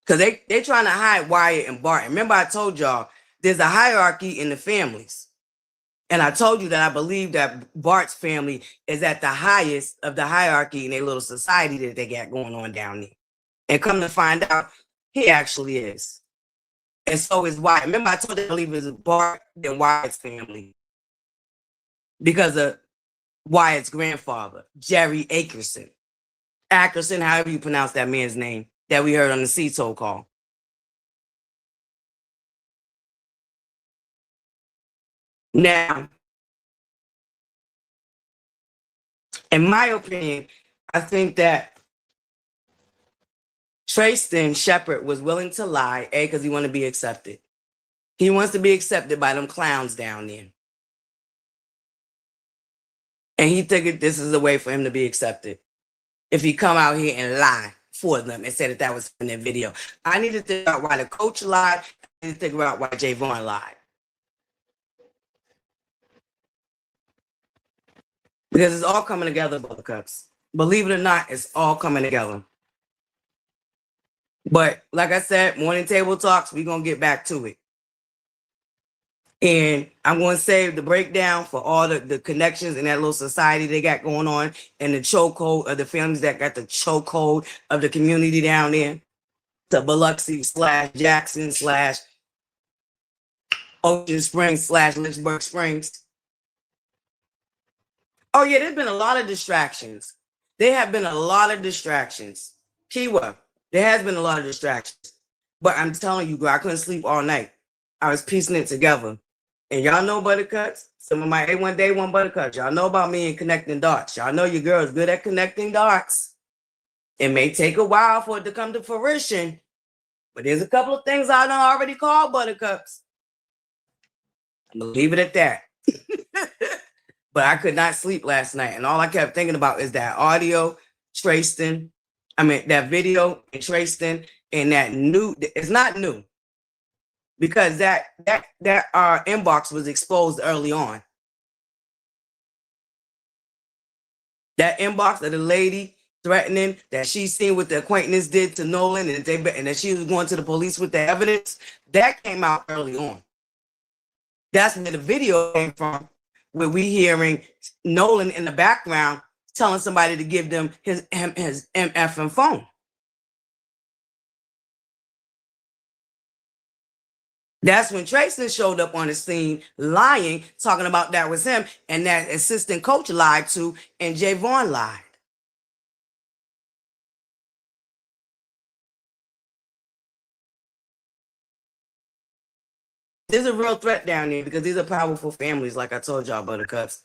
Because they trying to hide Wyatt and Barton. Remember I told y'all there's a hierarchy in the families. And I told you that I believe that Bart's family is at the highest of the hierarchy in a little society that they got going on down there. And come to find out, he actually is. And so is Wyatt. Remember I told you I believe it's Bart and Wyatt's family. Because of Wyatt's grandfather, Jerry Akerson. Ackerson, however you pronounce that man's name, that we heard on the CTO call. Now, in my opinion, I think that Tristan Shepard was willing to lie, A, because he wanted to be accepted. He wants to be accepted by them clowns down there. And he figured this is a way for him to be accepted. If he come out here and lie for them and said that was in their video. I need to figure out why the coach lied. I need to figure out why Javon lied. Because it's all coming together, ButterCups. Believe it or not, it's all coming together. But like I said, morning table talks, we're going to get back to it. And I'm going to save the breakdown for all the connections in that little society they got going on and the chokehold of the families that got the chokehold of the community down there. To Biloxi / Jackson / Ocean Springs / Lynchburg Springs. Oh, yeah, there's been a lot of distractions. There have been a lot of distractions. Keyword, there has been a lot of distractions. But I'm telling you, girl, I couldn't sleep all night. I was piecing it together. And y'all know ButterCups. Some of my A1 Day 1 ButterCups. Y'all know about me and connecting dots. Y'all know your girl is good at connecting dots. It may take a while for it to come to fruition. But there's a couple of things I done already called ButterCups. I'm going to leave it at that. But I could not sleep last night. And all I kept thinking about is that audio, Tristan. That video and Tristan. And that new, it's not new. Because that inbox was exposed early on. That inbox of the lady threatening that she seen what the acquaintance did to Nolan and that she was going to the police with the evidence, that came out early on. That's where the video came from, where we hearing Nolan in the background telling somebody to give them his MF phone. That's when Tristan showed up on the scene lying, talking about that was him, and that assistant coach lied too, and Javon lied. There's a real threat down there because these are powerful families, like I told y'all, ButterCups.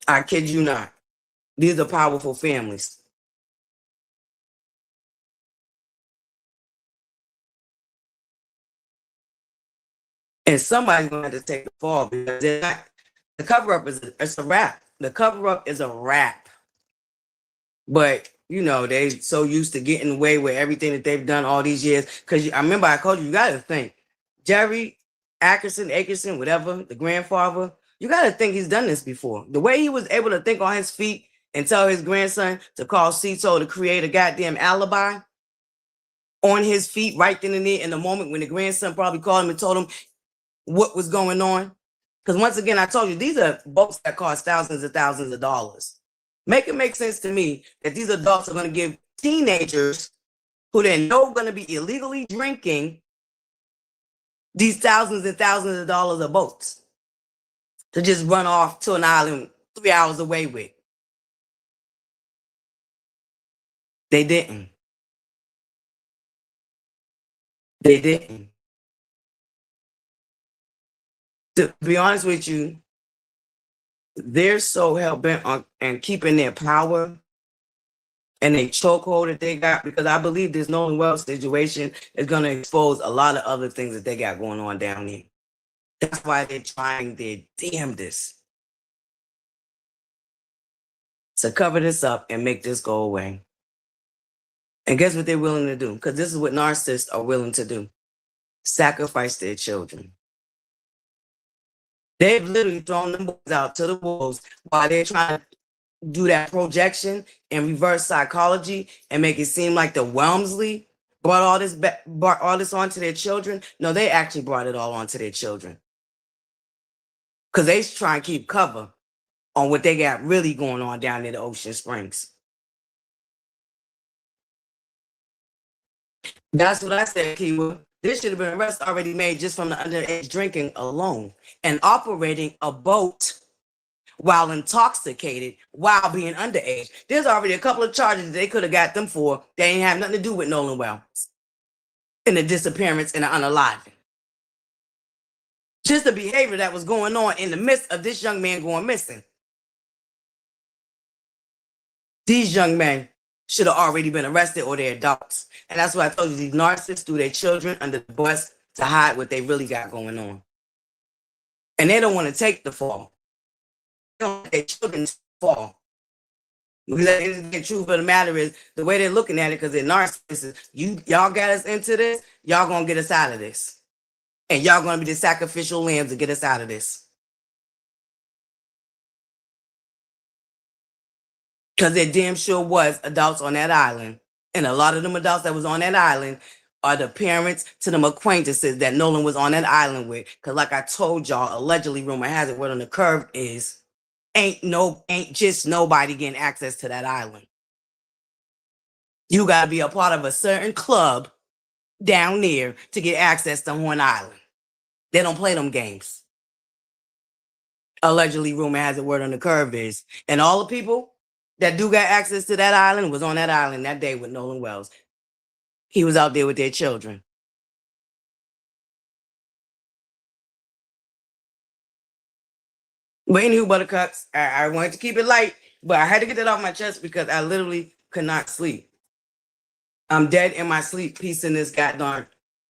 I kid you not. These are powerful families. And somebody's going to have to take the fall because they're not, the cover up is it's a wrap. The cover up is a wrap. But you know, they so used to getting away with everything that they've done all these years. Because I remember I told you got to think Jerry Akerson, whatever, the grandfather, you got to think he's done this before. The way he was able to think on his feet and tell his grandson to call Cito to create a goddamn alibi on his feet right then and there in the moment when the grandson probably called him and told him what was going on. Because once again, I told you, these are boats that cost thousands and thousands of dollars. Make it make sense to me that these adults are going to give teenagers who they know are going to be illegally drinking these thousands and thousands of dollars of boats to just run off to an island 3 hours away with. They didn't. They didn't. To be honest with you, they're so hell-bent on and keeping their power and a chokehold that they got, because I believe this Nolan Wells situation is going to expose a lot of other things that they got going on down there. That's why they're trying their damnedest to cover this up and make this go away. And guess what they're willing to do? Because this is what narcissists are willing to do. Sacrifice their children. They've literally thrown them boys out to the wolves while they're trying to do that projection and reverse psychology and make it seem like the Welmsley brought all this onto their children. No, they actually brought it all onto their children. Because they try and keep cover on what they got really going on down in the Ocean Springs. That's what I said, Kiwa. This should have been an arrest already made just from the underage drinking alone and operating a boat while intoxicated, while being underage. There's already a couple of charges they could have got them for. They ain't have nothing to do with Nolan Wells and the disappearance and the unaliving. Just the behavior that was going on in the midst of this young man going missing. These young men should have already been arrested or they're adults. And that's why I told you, these narcissists threw their children under the bus to hide what they really got going on. And they don't want to take the fall. They don't want their children to fall. Because the truth of the matter is, the way they're looking at it, because they're narcissists, y'all got us into this, y'all gonna get us out of this. And y'all gonna be the sacrificial lambs to get us out of this. Because there damn sure was adults on that island. And a lot of them adults that was on that island are the parents to them acquaintances that Nolan was on that island with. Because like I told y'all, allegedly, rumor has it, word on the curve is, ain't just nobody getting access to that island. You got to be a part of a certain club down there to get access to Horn Island. They don't play them games. Allegedly, rumor has it, word on the curve is. And all the people that do got access to that island was on that island that day with Nolan Wells. He was out there with their children. But anywho, Buttercups, I wanted to keep it light, but I had to get that off my chest because I literally could not sleep. I'm dead in my sleep piecing this goddamn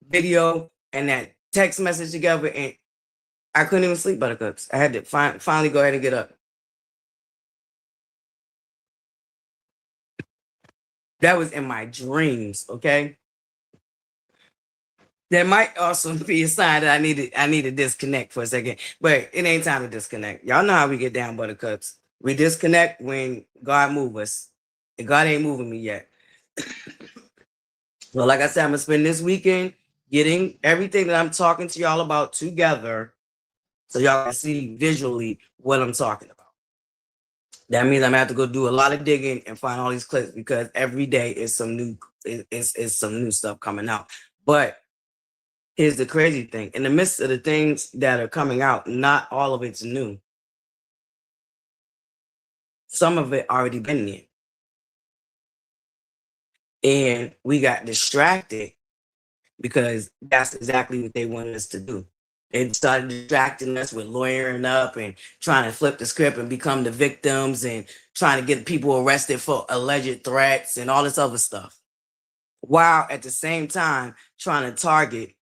video and that text message together, and I couldn't even sleep, Buttercups. I had to finally go ahead and get up. That was in my dreams, okay? There might also be a sign that I need to disconnect for a second, but it ain't time to disconnect. Y'all know how we get down, Buttercups. We disconnect when God move us, and God ain't moving me yet. Well, like I said, I'm gonna spend this weekend getting everything that I'm talking to y'all about together, so y'all can see visually what I'm talking about. That means I'm gonna have to go do a lot of digging and find all these clips because every day is some new stuff coming out. But here's the crazy thing: in the midst of the things that are coming out, not all of it's new. Some of it already been there, and we got distracted because that's exactly what they wanted us to do. It started distracting us with lawyering up and trying to flip the script and become the victims and trying to get people arrested for alleged threats and all this other stuff. While at the same time trying to target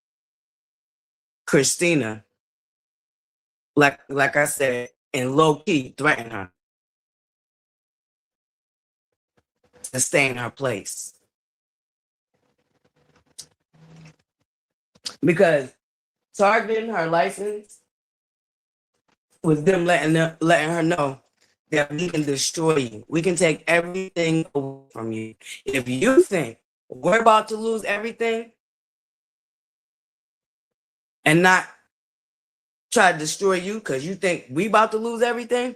Christina, like I said, and low-key threaten her to stay in her place. Because targeting her license was them letting her know that we can destroy you. We can take everything away from you. If you think we're about to lose everything and not try to destroy you because you think we about to lose everything,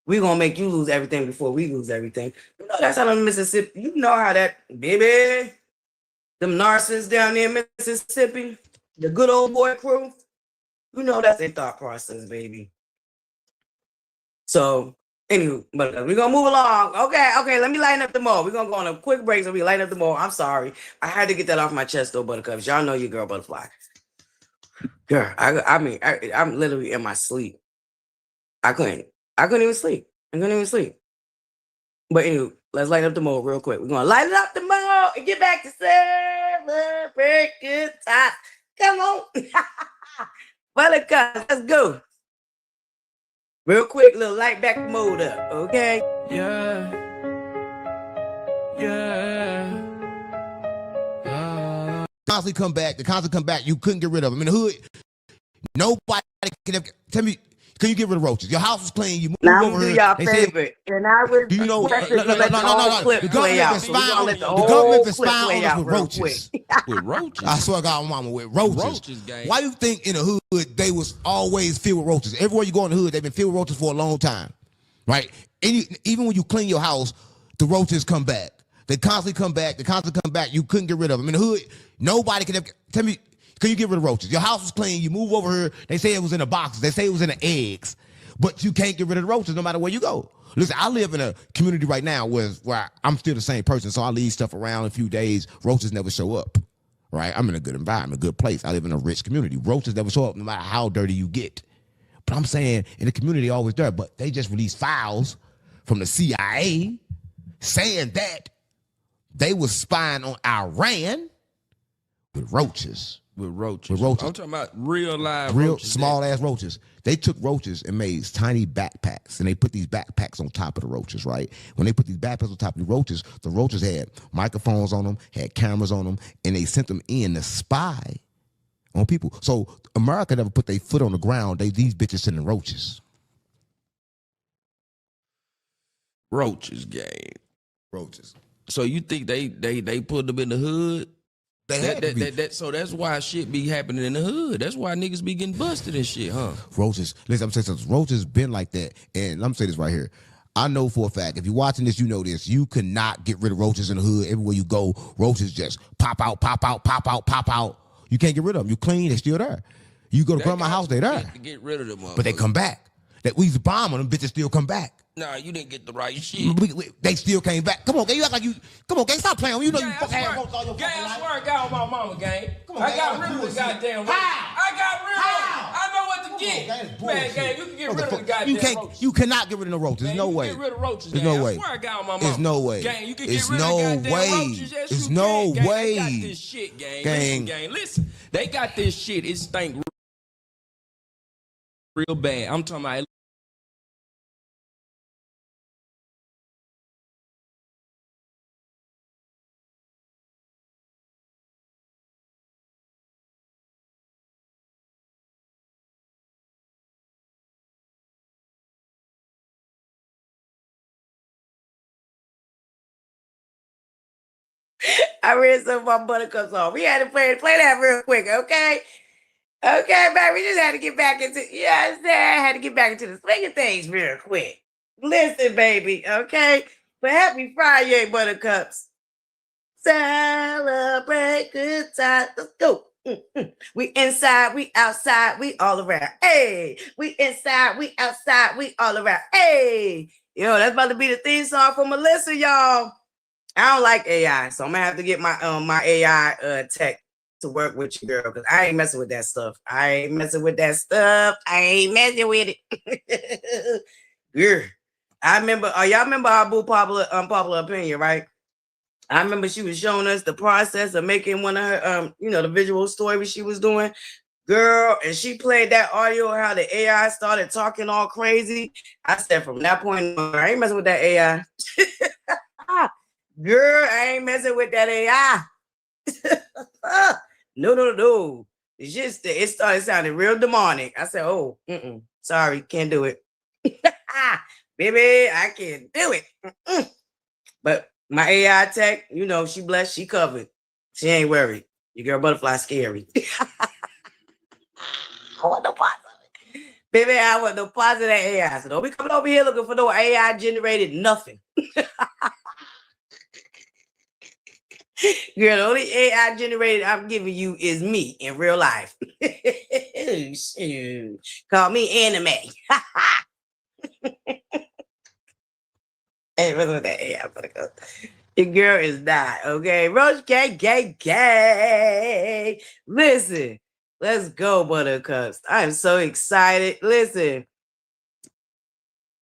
we're going to make you lose everything before we lose everything. You know that's how the Mississippi, you know how that, baby, them narcissists down there in Mississippi, the good old boy crew, you know that's their thought process, baby. So, anywho, but we're going to move along. Okay, let me lighten up the mode. We're going to go on a quick break so we lighten up the mode. I'm sorry. I had to get that off my chest, though, Buttercups. Y'all know your girl, ButterFlii. Girl, I'm literally in my sleep. I couldn't even sleep. But anyway, let's light up the mode real quick. We're going to light up the mode and get back to celebrate good time. Come on. Buttercups, let's go. Real quick, little light back mode up, okay? Yeah. Constantly come back. You couldn't get rid of them. In the hood, nobody can tell me. Can you get rid of roaches? Your house was clean. You moved now over do here. y'all favorite. And I was do you know? no. The government is spying on us with roaches. With roaches? I swear to God, mama, with roaches. Why do you think in the hood they was always filled with roaches? Everywhere you go in the hood, they've been filled with roaches for a long time, right? And even when you clean your house, the roaches come back. They constantly come back. You couldn't get rid of them. In the hood, nobody can tell me. Can you get rid of roaches? Your house was clean. You move over here. They say it was in the boxes. They say it was in the eggs. But you can't get rid of the roaches no matter where you go. Listen, I live in a community right now where I'm still the same person. So I leave stuff around a few days. Roaches never show up, right? I'm in a good environment, a good place. I live in a rich community. Roaches never show up no matter how dirty you get. But I'm saying in the community, always there. But they just released files from the CIA saying that they was spying on Iran with roaches. With roaches. I'm talking about real roaches. Small ass roaches. They took roaches and made tiny backpacks, and they put these backpacks on top of the roaches, right? When they put these backpacks on top of the roaches had microphones on them, had cameras on them, and they sent them in to spy on people. So America never put their foot on the ground. These bitches sending roaches. Roaches, gang. Roaches. So you think they put them in the hood? So that's why shit be happening in the hood. That's why niggas be getting busted and shit, huh? Roaches. Listen, I'm saying something. Roaches been like that. And I'm saying this right here. I know for a fact, if you're watching this, you know this. You cannot get rid of roaches in the hood. Everywhere you go, roaches just pop out. You can't get rid of them. You clean, they're still there. You go to grandma's house, they're there. To get rid of them, but they come back. We used to bomb on them, bitches still come back. Nah, you didn't get the right shit. They still came back. Come on, gang, you act like you. Come on, gang, stop playing. You know gang, you fucking had roaches all your gang, fucking life. I swear to God on my mama, gang. Come on, I gang, got rid of the goddamn roaches. I got rid of them. I know what to get. Man, gang, you can get rid of the goddamn roaches. You cannot get rid of no roaches. There's no way. Get rid of roaches, There's gang. no way. I swear to God on my mama. There's no way. Gang, you can get rid of the goddamn roaches. Yes, There's you no can, gang. way. They got this shit, gang. Gang, listen. They got this shit. It stink real bad. I'm talking about. I read some of my Buttercups off. We had to play that real quick, okay? Okay, baby, we just had to get back into, you understand? I had to get back into the swing of things real quick. Listen, baby, okay? But happy Fri Yay, Buttercups. Celebrate good times. Let's go. We inside, we outside, we all around. Hey, we inside, we outside, we all around. Hey, yo, that's about to be the theme song for Melissa, y'all. I don't like AI, so I'm gonna have to get my my AI tech to work with you, girl, because I ain't messing with that stuff. I ain't messing with that stuff. I ain't messing with it. Yeah. I remember, y'all remember our boo unpopular opinion, right? I remember she was showing us the process of making one of her, the visual stories she was doing. Girl, and she played that audio, how the AI started talking all crazy. I said, from that point on, I ain't messing with that AI. Girl, I ain't messing with that AI. No. It's just, it started sounding real demonic. I said, oh, sorry, can't do it. Baby, I can't do it. But my AI tech, she blessed, she covered. She ain't worried. Your girl ButterFlii scary. I want no parts of it. Baby, I want no parts of that AI. So don't be coming over here looking for no AI generated nothing. Girl, the only AI generated I'm giving you is me in real life. Call me anime. Hey, what's with that AI? Your girl is not, okay? Roach gay. Listen, let's go, Buttercups. I'm so excited. Listen.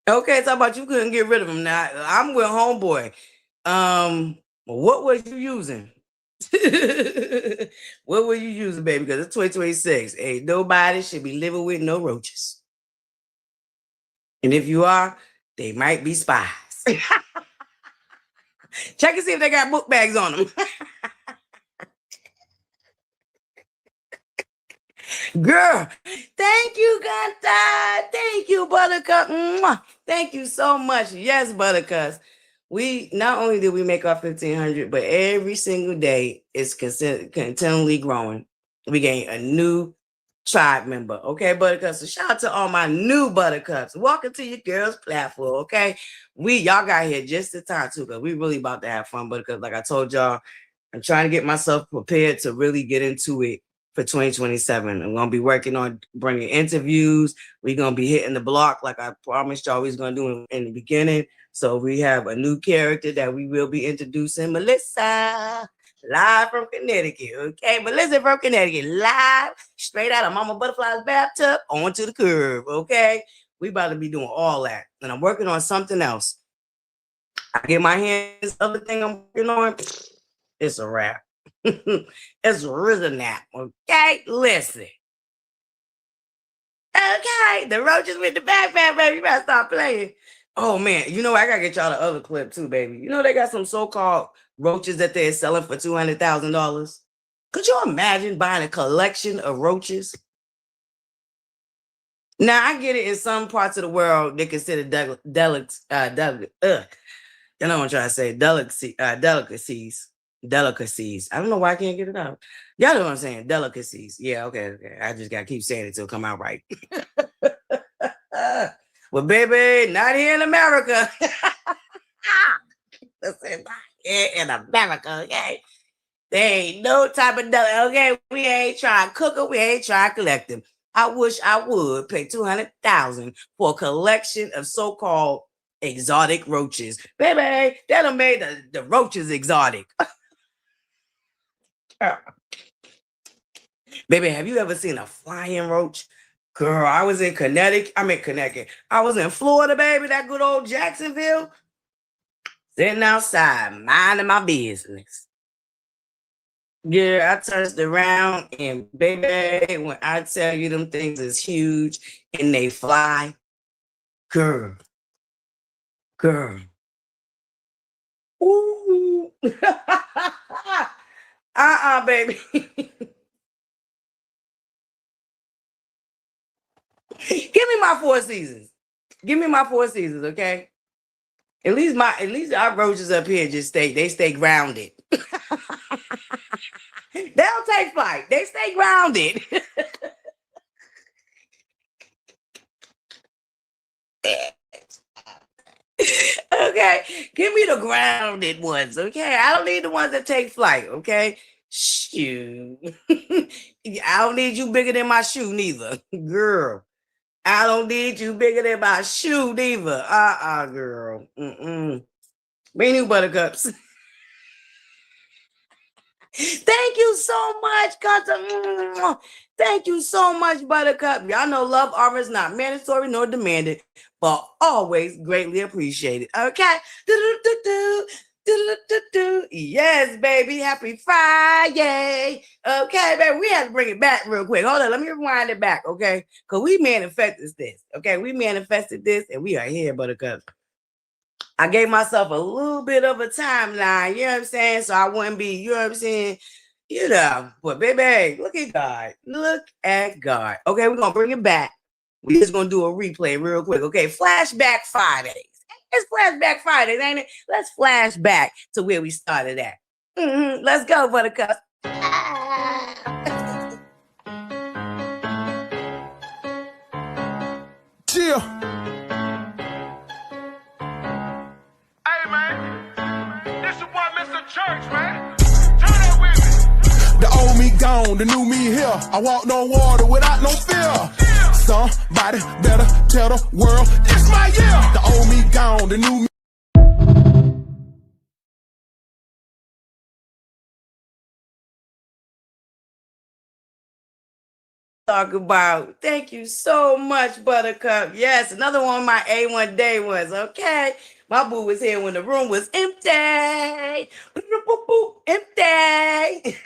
Okay, talk about you couldn't get rid of him. Now, I'm with homeboy. What was you using? What were you using, baby? Because it's 2026. Ain't nobody should be living with no roaches. And if you are, they might be spies. Check and see if they got book bags on them. Girl, thank you, Gunther. Thank you, Buttercup. Mwah. Thank you so much. Yes, Buttercups. We not only did we make our 1,500, but every single day it's continually growing. We gain a new tribe member. Okay, Buttercups. So shout out to all my new Buttercups. Welcome to your girls' platform. Okay, y'all got here just in time too, because we really about to have fun. Buttercups, like I told y'all, I'm trying to get myself prepared to really get into it for 2027. I'm going to be working on bringing interviews. We're going to be hitting the block like I promised y'all we was going to do in the beginning. So we have a new character that we will be introducing, Melissa, live from Connecticut. Okay, Melissa from Connecticut, live, straight out of Mama ButterFlii's bathtub onto the curb. Okay, we about to be doing all that. And I'm working on something else. I get my hands, other thing I'm working on, it's a wrap. It's a risen nap. Okay, listen. Okay, the roaches with the backpack, baby. You better stop playing. Oh man, I gotta get y'all the other clip too, baby. They got some so-called roaches that they're selling for $200,000. Could you imagine buying a collection of roaches? Now I get it. In some parts of the world, they consider delicacies. Delicacies. I don't know why I can't get it out. Y'all know what I'm saying? Delicacies. Yeah, okay. I just gotta keep saying it till it come out right. Well, baby, not here in America. Listen, not here in America, okay? There ain't no type of okay? We ain't trying to cook them. We ain't trying to collect them. I wish I would pay $200,000 for a collection of so-called exotic roaches. Baby, that done made the roaches exotic. Baby, have you ever seen a flying roach? Girl, I was in Connecticut. I was in Florida, baby, that good old Jacksonville. Sitting outside, minding my business. Yeah, I turned around and baby, when I tell you them things is huge and they fly, girl. Ooh. Baby. Give me my 4 seasons. Give me my 4 seasons, okay? At least our roaches up here they stay grounded. They don't take flight. They stay grounded. Okay, give me the grounded ones, okay? I don't need the ones that take flight, okay? Shoot. I don't need you bigger than my shoe neither, girl. I don't need you bigger than my shoe neither. Girl. Me new Buttercups. Thank you so much, Cousin. Thank you so much, Buttercup. Y'all know love art is not mandatory nor demanded, but always greatly appreciated. Okay? Do-do-do-do. Do-do-do-do. Yes, baby. Happy Friday. Okay, baby. We have to bring it back real quick. Hold on. Let me rewind it back, okay? Because we manifested this. Okay, we manifested this, and we are here, Buttercup. I gave myself a little bit of a timeline, you know what I'm saying? So I wouldn't be, you know what I'm saying? You know, but baby, look at God. Look at God. Okay, we're going to bring it back. We're just going to do a replay real quick. Okay, Flashback Fridays. It's Flashback Fridays, ain't it? Let's flash back to where we started at. Let's go, Buttercup. Chill. Hey, man. This is what Mr. Church, man. Turn up with me. The old me gone, the new me here. I walked on water without no fear. Somebody better tell the world it's my year. The old me gone, the new me. Talk about. Thank you so much, Buttercup. Yes, another one of my A1 day ones. Okay, my boo was here when the room was empty. Empty.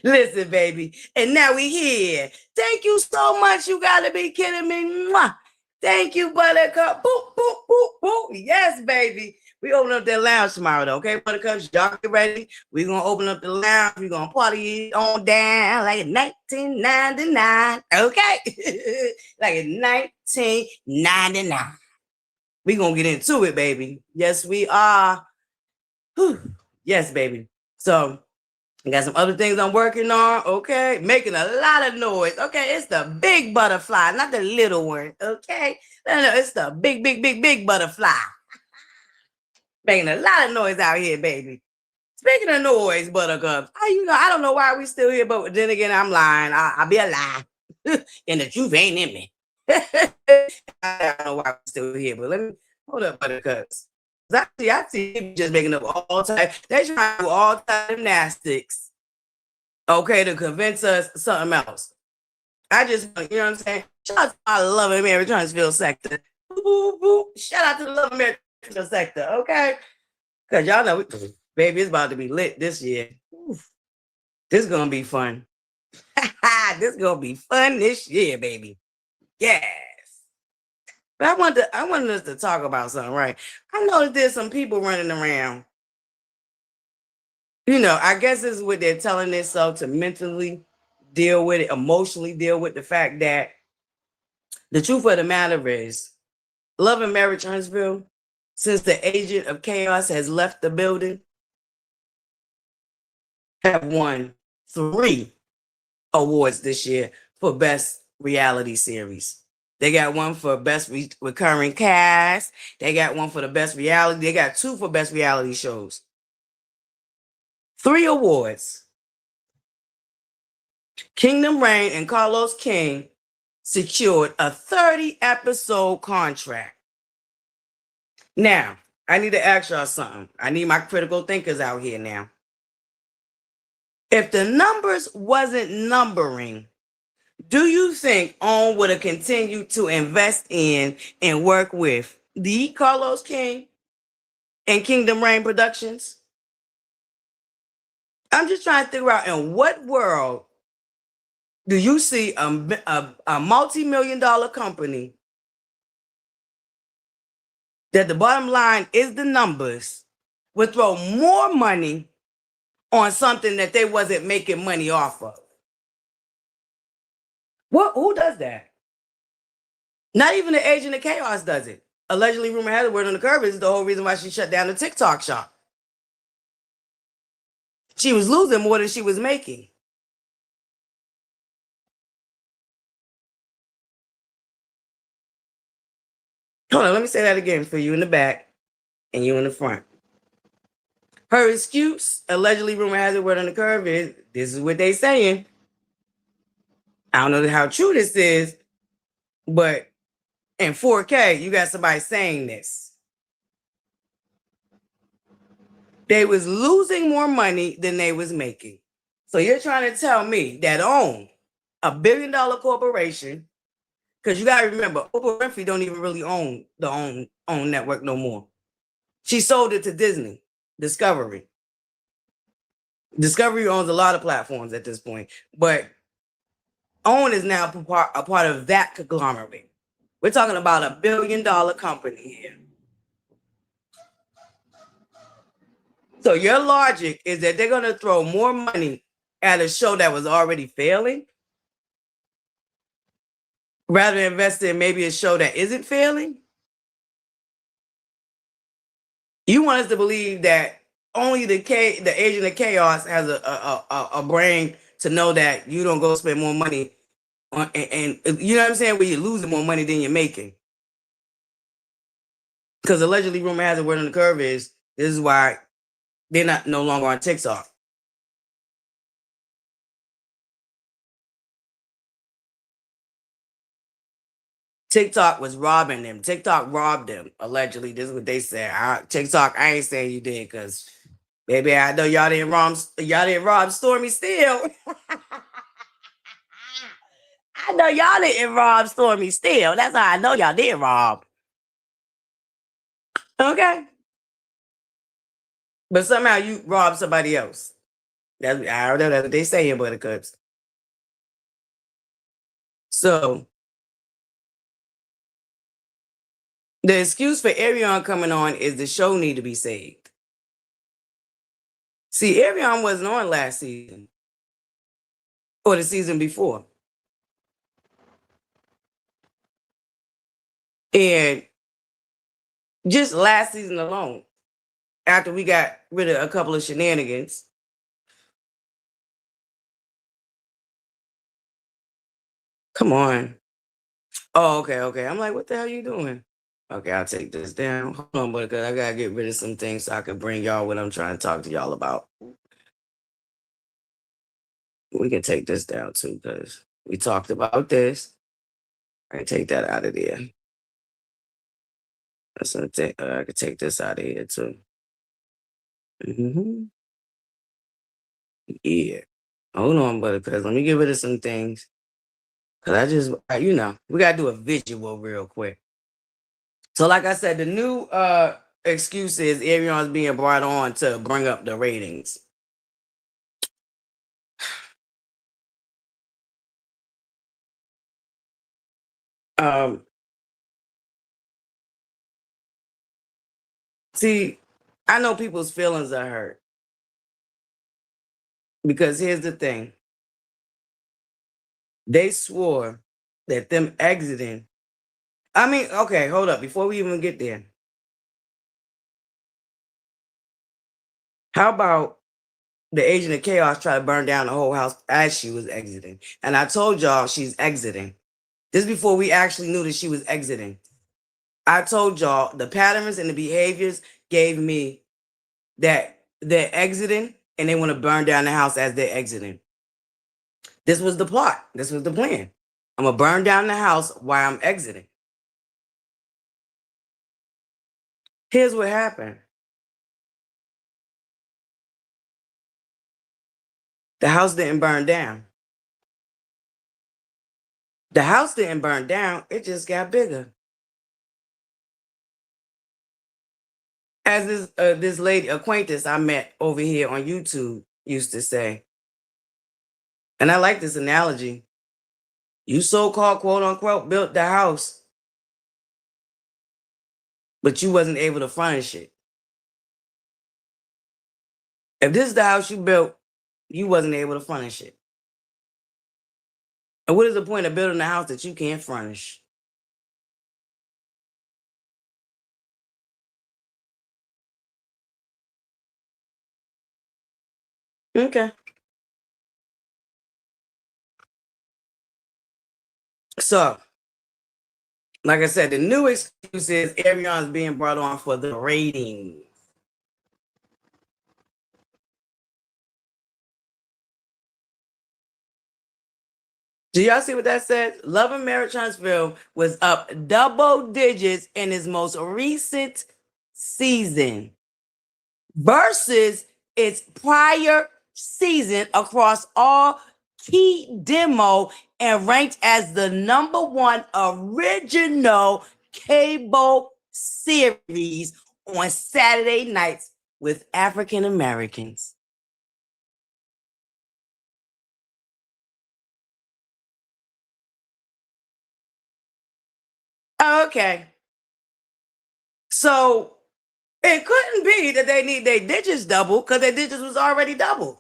Listen, baby, and now we here. Thank you so much. You gotta be kidding me. Mwah. Thank you, Buttercup. Boop, boop, boop, boop. Yes, baby. We open up that lounge tomorrow, though. Okay, Buttercups, y'all get ready. We're gonna open up the lounge. We're gonna party on down like 1999. Okay, like 1999. We're gonna get into it, baby. Yes, we are. Whew. Yes, baby. So I got some other things I'm working on, okay? Making a lot of noise, okay? It's the big ButterFlii, not the little one, okay? No, it's the big, big, big, big ButterFlii. Making a lot of noise out here, baby. Speaking of noise, Buttercups, I don't know why we still here, but then again, I'm lying. I'll be a lie. And the truth ain't in me. I don't know why we're still here, but let me, hold up, Buttercups. I see people just making up all time. They're trying to do all time gymnastics, okay, to convince us something else. I just, you know what I'm saying? Shout out to my Love and Mary Transfield sector. Boo, boo. Shout out to the Love and Mary Transfield sector, okay? Because y'all know, baby, it's about to be lit this year. Oof. This is going to be fun. This is going to be fun this year, baby. Yes. But I wanted us to talk about something, right? I know that there's some people running around. You know, I guess this is what they're telling themselves to mentally deal with it, emotionally deal with the fact that the truth of the matter is, Love and Marriage Huntsville, since the agent of chaos has left the building, have won 3 awards this year for Best Reality Series. They got one for Best Recurring Cast. They got one for the Best Reality. They got 2 for Best Reality Shows. 3 awards. Kingdom Reign and Carlos King secured a 30-episode contract. Now, I need to ask y'all something. I need my critical thinkers out here now. If the numbers wasn't numbering, do you think OWN would have continued to invest in and work with the Carlos King and Kingdom Reign Productions? I'm just trying to figure out, in what world do you see a multi-million-dollar company that the bottom line is the numbers would throw more money on something that they wasn't making money off of? Who does that? Not even the agent of chaos does it. Allegedly, rumor has it, word on the curve is the whole reason why she shut down the TikTok shop. She was losing more than she was making. Hold on, let me say that again for you in the back and you in the front. Her excuse, allegedly, rumor has it, word on the curve is, this is what they saying. I don't know how true this is, but in 4K, you got somebody saying this. They was losing more money than they was making. So you're trying to tell me that own $1 billion corporation, because you gotta remember, Oprah Winfrey don't even really own the own network no more. She sold it to Disney, Discovery. Discovery owns a lot of platforms at this point, but OWN is now a part of that conglomerate. We're talking about $1 billion company here. So your logic is that they're going to throw more money at a show that was already failing rather than invest in maybe a show that isn't failing? You want us to believe that only the agent of chaos has a brain to know that you don't go spend more money on, and you know what I'm saying, where you're losing more money than you're making. Because allegedly, rumor has it, word on the curve is this is why they're not no longer on TikTok. TikTok was robbing them. TikTok robbed them. Allegedly, this is what they said. TikTok, I ain't saying you did, because baby, I know y'all didn't rob Stormy Steele. I know y'all didn't rob Stormy Steele. That's how I know y'all did rob. Okay. But somehow you robbed somebody else. I don't know, that's what they say in ButterCups. So the excuse for Arion coming on is the show need to be saved. See, Arion wasn't on last season or the season before. And just last season alone, after we got rid of a couple of shenanigans, come on. Oh, okay. I'm like, what the hell are you doing? Okay, I'll take this down. Hold on, because I gotta get rid of some things so I can bring y'all what I'm trying to talk to y'all about. We can take this down too, because we talked about this. I can take that out of there. That's gonna take. I can take this out of here too. Yeah. Hold on, because let me get rid of some things. Because we gotta do a visual real quick. So, like I said, the new excuse is Arion's being brought on to bring up the ratings. See, I know people's feelings are hurt. Because here's the thing. They swore that them exiting. I mean, okay, hold up. Before we even get there. How about the agent of chaos try to burn down the whole house as she was exiting? And I told y'all she's exiting. This before we actually knew that she was exiting. I told y'all the patterns and the behaviors gave me that they're exiting and they want to burn down the house as they're exiting. This was the plot. This was the plan. I'm going to burn down the house while I'm exiting. Here's what happened. The house didn't burn down. The house didn't burn down. It just got bigger. As this lady acquaintance I met over here on YouTube used to say, and I like this analogy, you so-called quote unquote built the house, but you wasn't able to furnish it. If this is the house you built, you wasn't able to furnish it. And what is the point of building a house that you can't furnish? Okay. So, like I said, the new excuse is Arion's being brought on for the ratings. Do y'all see what that says? Love and Marriage Huntsville was up double digits in his most recent season. versus its prior season across all key demo and ranked as the #1 original cable series on Saturday nights with African Americans. Okay. So it couldn't be that they need their digits doubled because their digits was already doubled.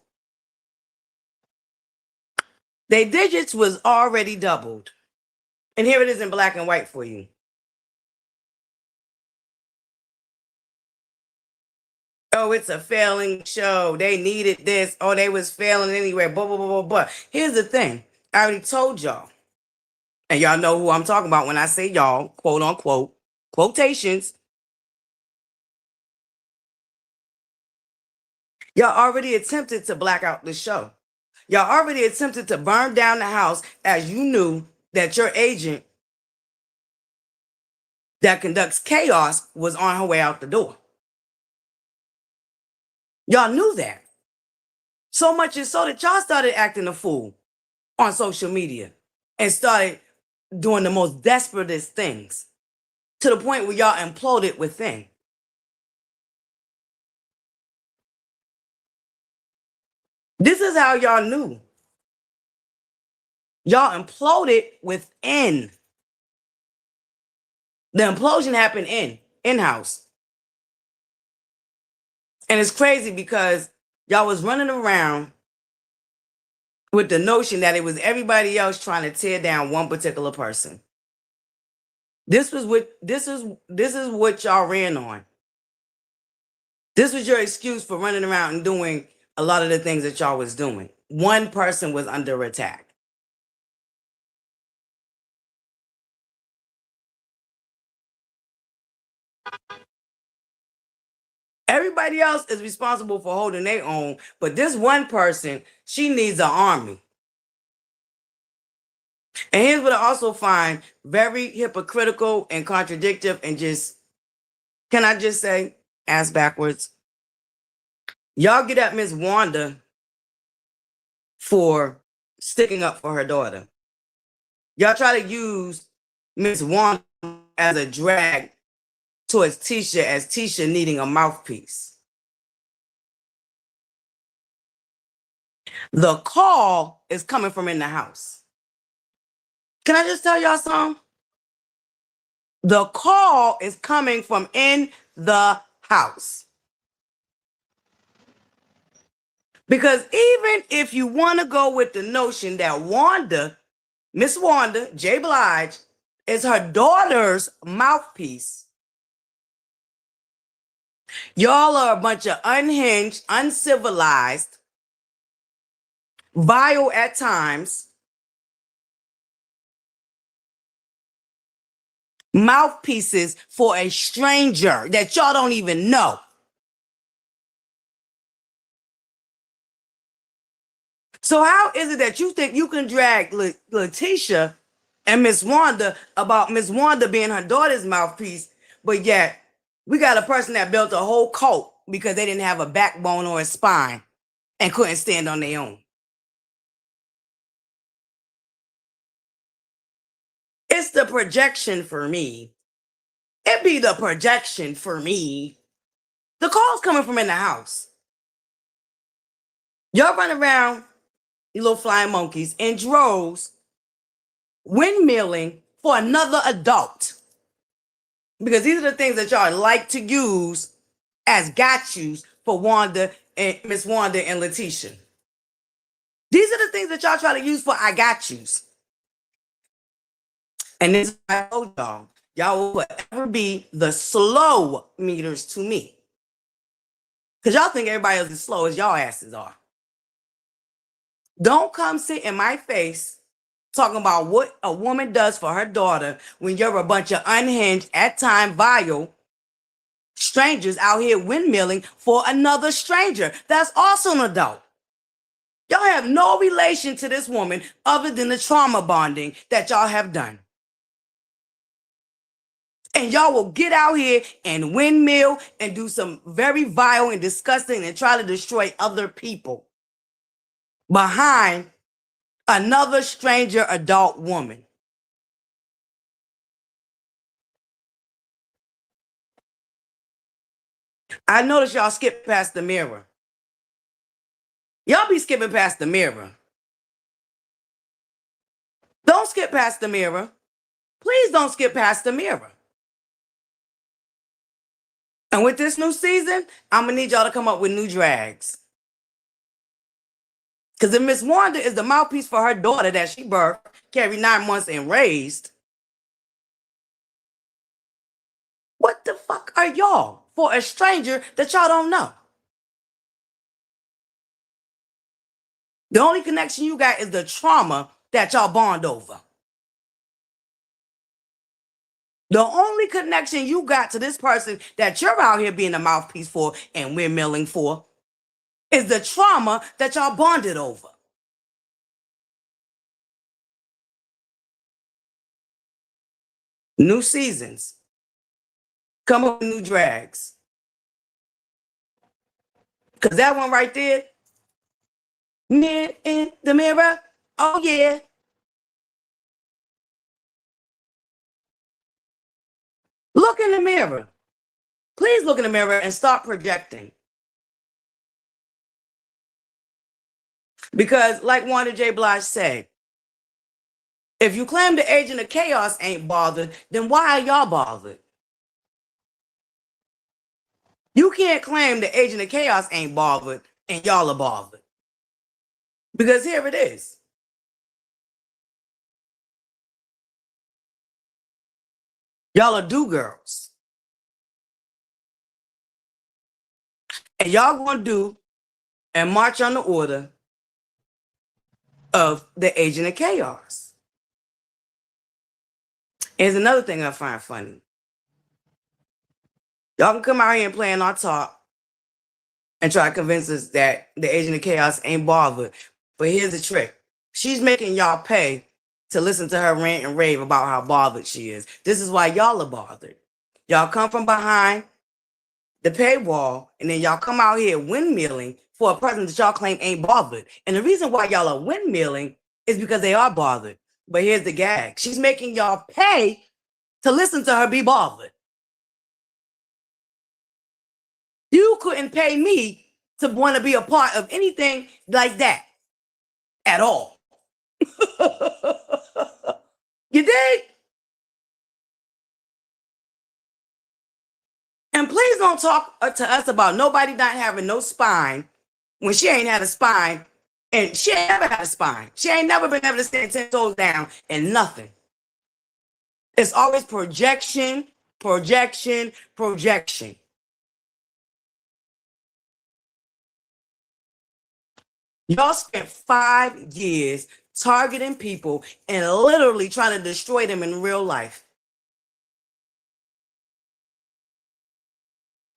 Their digits was already doubled. And here it is in black and white for you. Oh, it's a failing show. They needed this. Oh, they was failing anyway. Blah, blah, blah, blah, blah. Here's the thing. I already told y'all. And y'all know who I'm talking about when I say y'all, quote unquote, quotations. Y'all already attempted to black out the show. Y'all already attempted to burn down the house as you knew that your agent that conducts chaos was on her way out the door. Y'all knew that. So much is so that y'all started acting a fool on social media and started doing the most desperatest things to the point where y'all imploded within. This is how y'all knew. Y'all imploded within. The implosion happened in-house. And it's crazy because y'all was running around with the notion that it was everybody else trying to tear down one particular person. This is what y'all ran on. This was your excuse for running around and doing a lot of the things that y'all was doing. One person was under attack. Everybody else is responsible for holding their own, but this one person, she needs an army. And here's what I also find very hypocritical and contradictory and just, can I just say, ass backwards? Y'all get at Miss Wanda for sticking up for her daughter. Y'all try to use Miss Wanda as a drag towards Tisha as Tisha needing a mouthpiece. The call is coming from in the house. Can I just tell y'all something? The call is coming from in the house. Because even if you want to go with the notion that Wanda, Miss Wanda, J. Blige, is her daughter's mouthpiece, y'all are a bunch of unhinged, uncivilized, vile at times, mouthpieces for a stranger that y'all don't even know. So how is it that you think you can drag Letitia and Miss Wanda about Miss Wanda being her daughter's mouthpiece, but yet we got a person that built a whole cult because they didn't have a backbone or a spine and couldn't stand on their own? It's the projection for me. It be the projection for me. The call's coming from in the house. Y'all run around, you little flying monkeys, in droves, windmilling for another adult. Because these are the things that y'all like to use as got-yous for Wanda and Miss Wanda and Letitia. These are the things that y'all try to use for I got yous. And this is what I told y'all. Y'all will forever be the slow meters to me. Because y'all think everybody else is slow as y'all asses are. Don't come sit in my face talking about what a woman does for her daughter when you're a bunch of unhinged, at times vile strangers out here windmilling for another stranger that's also an adult. Y'all have no relation to this woman other than the trauma bonding that y'all have done. And y'all will get out here and windmill and do some very vile and disgusting and try to destroy other people behind another stranger adult woman. I notice y'all skip past the mirror. Y'all be skipping past the mirror. Don't skip past the mirror. Please don't skip past the mirror. And with this new season, I'm going to need y'all to come up with new drags. Because if Miss Wanda is the mouthpiece for her daughter that she birthed, carried 9 months, and raised, what the fuck are y'all for a stranger that y'all don't know? The only connection you got is the trauma that y'all bond over. The only connection you got to this person that you're out here being a mouthpiece for and windmilling for is the trauma that y'all bonded over. New seasons. Come up with new drags. Because that one right there, men in the mirror, oh yeah. Look in the mirror. Please look in the mirror and stop projecting. Because like Wanda J. Blige said, if you claim the agent of chaos ain't bothered, then why are y'all bothered? You can't claim the agent of chaos ain't bothered and y'all are bothered. Because here it is. Y'all are do-girls. And y'all gonna do and march on the order of the agent of chaos. Here's another thing I find funny. Y'all can come out here and play in our talk and try to convince us that the agent of chaos ain't bothered. But here's the trick. She's making y'all pay to listen to her rant and rave about how bothered she is. This is why y'all are bothered. Y'all come from behind the paywall, and then y'all come out here windmilling for a person that y'all claim ain't bothered. And the reason why y'all are windmilling is because they are bothered. But here's the gag. She's making y'all pay to listen to her be bothered. You couldn't pay me to want to be a part of anything like that at all. You dig? And please don't talk to us about nobody not having no spine when she ain't had a spine, and she ain't never had a spine. She ain't never been able to stand 10 toes down and nothing. It's always projection, projection, projection. Y'all spent 5 years targeting people and literally trying to destroy them in real life.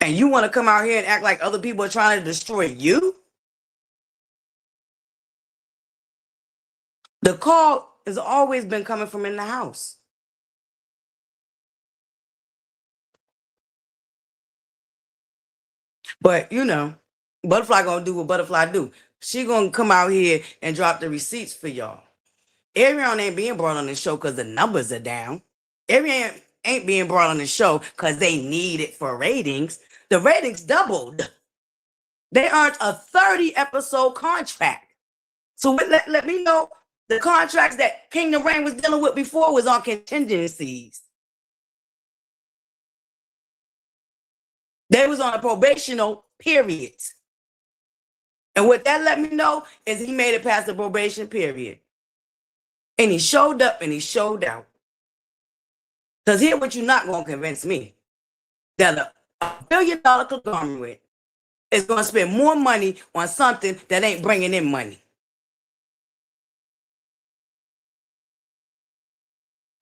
And you want to come out here and act like other people are trying to destroy you? The call has always been coming from in the house. But, you know, ButterFlii gonna do what ButterFlii do. She gonna come out here and drop the receipts for y'all. Ariane ain't being brought on the show because the numbers are down. Ariane ain't being brought on the show because they need it for ratings. The ratings doubled. They earned a 30-episode contract. So let me know the contracts that Kingdom Reign was dealing with before was on contingencies. They was on a probational period. And what that let me know is he made it past the probation period. And he showed up and he showed out. Because here's what you're not going to convince me. That a $1 billion conglomerate is going to spend more money on something that ain't bringing in money.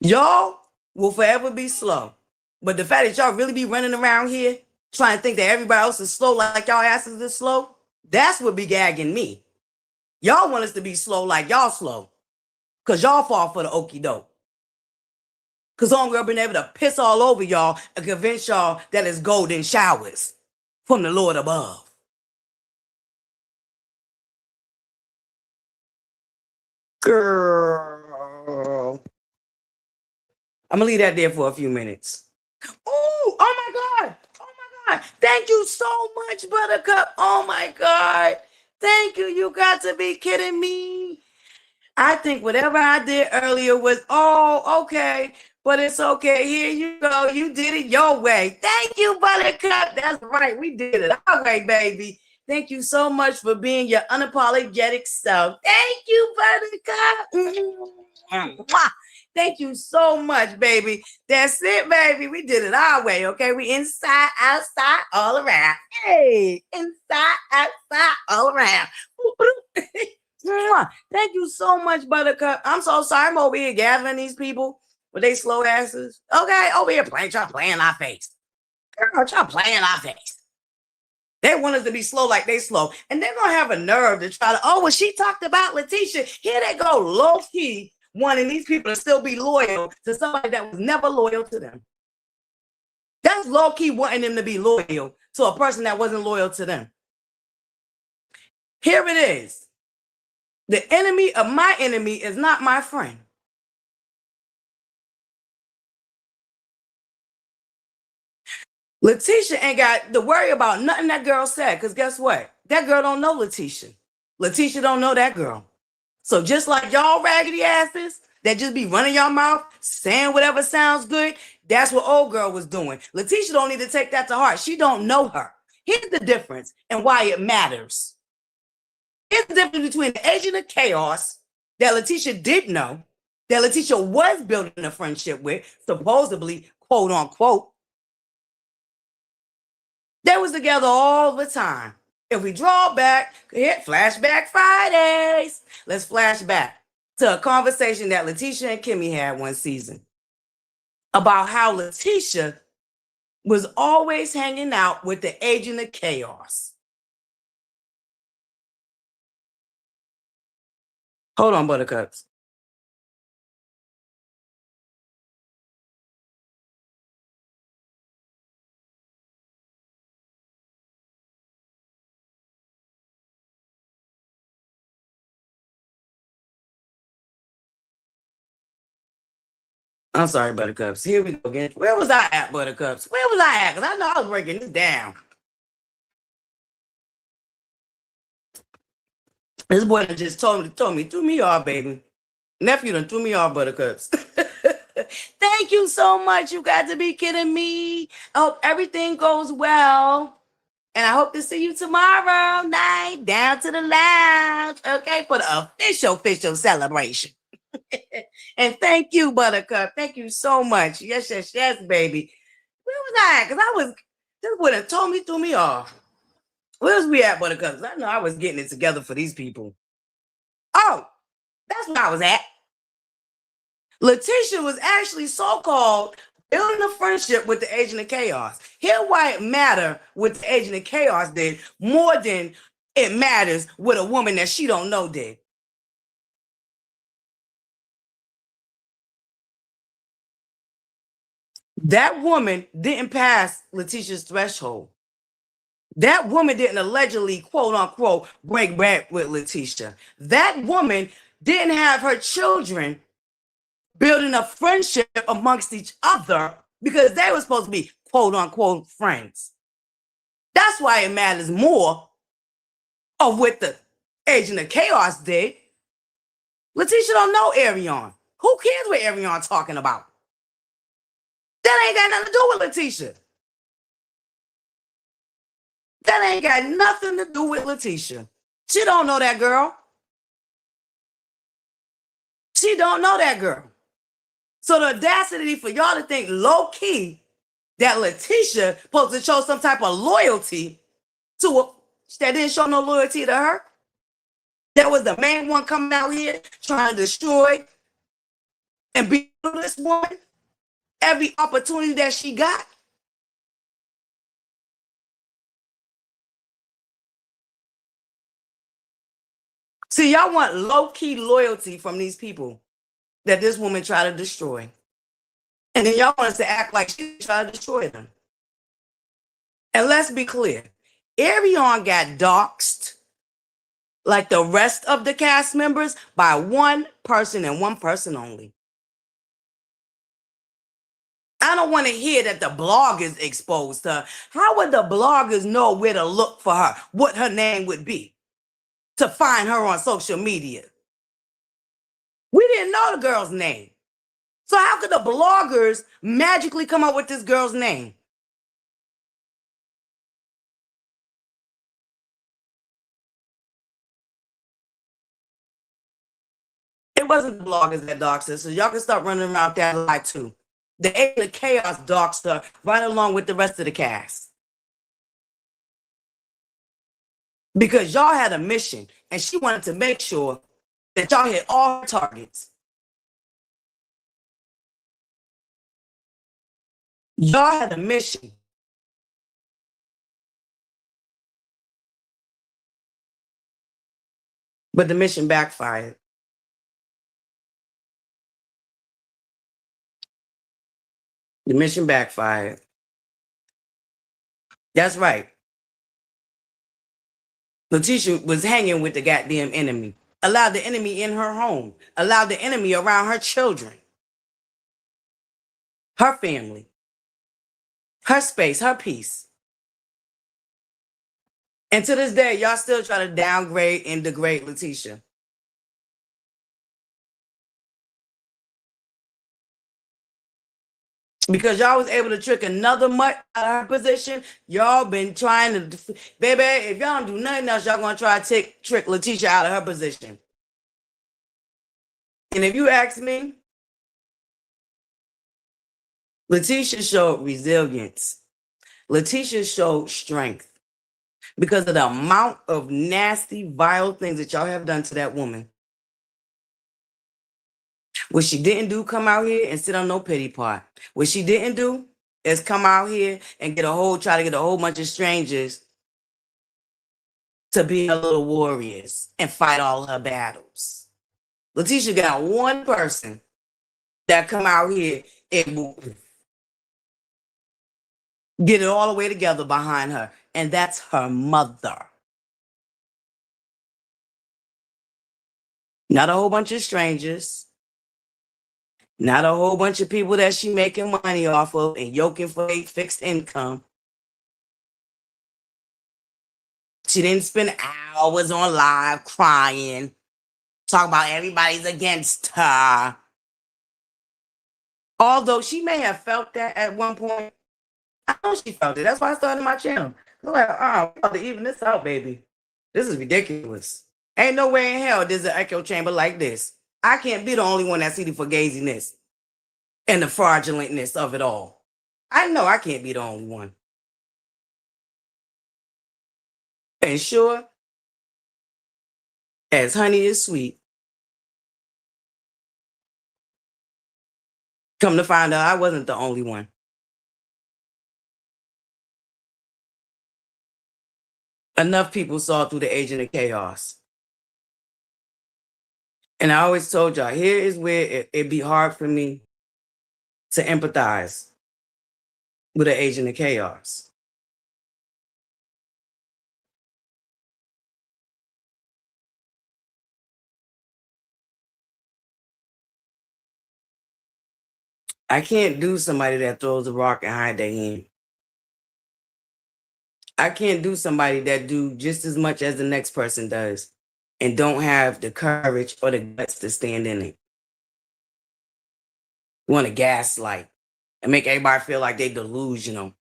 Y'all will forever be slow. But the fact that y'all really be running around here trying to think that everybody else is slow like y'all asses is slow, that's what be gagging me. Y'all want us to be slow like y'all slow. Because y'all fall for the okie doke. Because homegirl been able to piss all over y'all and convince y'all that it's golden showers from the Lord above. Girl. I'm going to leave that there for a few minutes. Oh my God. Oh my God. Thank you so much, Buttercup. Oh my God. Thank you. You got to be kidding me. I think whatever I did earlier was, okay, but it's okay. Here you go. You did it your way. Thank you, Buttercup. That's right. We did it our way, baby. Thank you so much for being your unapologetic self. Thank you, Buttercup. Thank you so much, baby. That's it, baby. We did it our way, okay? We inside, outside, all around. Hey, inside, outside, all around. Thank you so much, Buttercup. I'm so sorry. I'm over here gathering these people with they slow asses. Okay, over here trying to play in our face. Girl, try to play in our face. They want us to be slow like they slow. And they're going to have a nerve to try to, well, she talked about Letitia. Here they go, low-key, wanting these people to still be loyal to somebody that was never loyal to them. That's low-key wanting them to be loyal to a person that wasn't loyal to them. Here it is. The enemy of my enemy is not my friend. Letitia ain't got to worry about nothing that girl said, because guess what? That girl don't know Letitia. Letitia don't know that girl. So just like y'all raggedy asses that just be running your mouth, saying whatever sounds good, that's what old girl was doing. Letitia don't need to take that to heart. She don't know her. Here's the difference and why it matters. Here's the difference between the agent of chaos that Letitia did know, that Letitia was building a friendship with, supposedly, quote unquote. They was together all the time. If we draw back, hit Flashback Fridays. Let's flash back to a conversation that Letitia and Kimmy had one season about how Letitia was always hanging out with the agent of chaos. Hold on, Buttercups. I'm sorry, Buttercups. Here we go again. Where was I at, Buttercups? Where was I at? Because I know I was breaking this down. This boy just told me, threw me off, baby. Nephew done threw me off, Buttercups. Thank you so much. You got to be kidding me. I hope everything goes well. And I hope to see you tomorrow night down to the lounge, okay, for the official celebration. And thank you, Buttercup. Thank you so much. Yes, baby. Where was I at? Because I was, this would have threw me off. Where was we at, Buttercup? I know I was getting it together for these people. Oh, that's where I was at. Letitia was actually so-called building a friendship with the agent of chaos. Here's why it matters what the agent of chaos did more than it matters what a woman that she don't know did. That woman didn't pass Letitia's threshold. That woman didn't allegedly, quote unquote, break bread with Letitia. That woman didn't have her children building a friendship amongst each other because they were supposed to be, quote unquote, friends. That's why it matters more of what the agent of chaos did. Letitia don't know Arion. Who cares what Arion talking about? That ain't got nothing to do with Letitia. That ain't got nothing to do with Letitia. She don't know that girl. She don't know that girl. So the audacity for y'all to think low-key that Letitia supposed to show some type of loyalty to a, that didn't show no loyalty to her. That was the main one coming out here trying to destroy and beat this woman every opportunity that she got. See, y'all want low-key loyalty from these people that this woman tried to destroy. And then y'all want us to act like she tried to destroy them. And let's be clear, Arion got doxxed like the rest of the cast members by one person and one person only. I don't want to hear that the bloggers exposed her. How would the bloggers know where to look for her, what her name would be, to find her on social media? We didn't know the girl's name. So how could the bloggers magically come up with this girl's name? It wasn't the bloggers that doxed her, so y'all can start running around that lie too. The Agent of Chaos doxed her right along with the rest of the cast. Because y'all had a mission, and she wanted to make sure that y'all hit all her targets. Y'all had a mission. But the mission backfired. The mission backfired. That's right. Letitia was hanging with the goddamn enemy. Allowed the enemy in her home. Allowed the enemy around her children. Her family. Her space. Her peace. And to this day, y'all still try to downgrade and degrade Letitia. Because y'all was able to trick another mutt out of her position, y'all been trying to, baby, if y'all don't do nothing else, y'all gonna try to trick Letitia out of her position. And if you ask me, Letitia showed resilience. Letitia showed strength because of the amount of nasty, vile things that y'all have done to that woman. What she didn't do, come out here and sit on no pity pot. What she didn't do is come out here and try to get a whole bunch of strangers to be her little warriors and fight all her battles. Letitia got one person that come out here and get it all the way together behind her, and that's her mother. Not a whole bunch of strangers. Not a whole bunch of people that she making money off of and yoking for a fixed income. She didn't spend hours on live crying, talk about everybody's against her. Although she may have felt that at one point. I know she felt it. That's why I started my channel. I'm like, we got to even this out, baby. This is ridiculous. Ain't no way in hell there's an echo chamber like this. I can't be the only one that see the fugaziness and the fraudulentness of it all. I know I can't be the only one. And sure, as honey is sweet, come to find out I wasn't the only one. Enough people saw through the Agent of Chaos. And I always told y'all, here is where it'd be hard for me to empathize with an Agent of Chaos. I can't do somebody that throws a rock and hide their hand. I can't do somebody that do just as much as the next person does and don't have the courage or the guts to stand in it. Want to gaslight and make everybody feel like they delusional.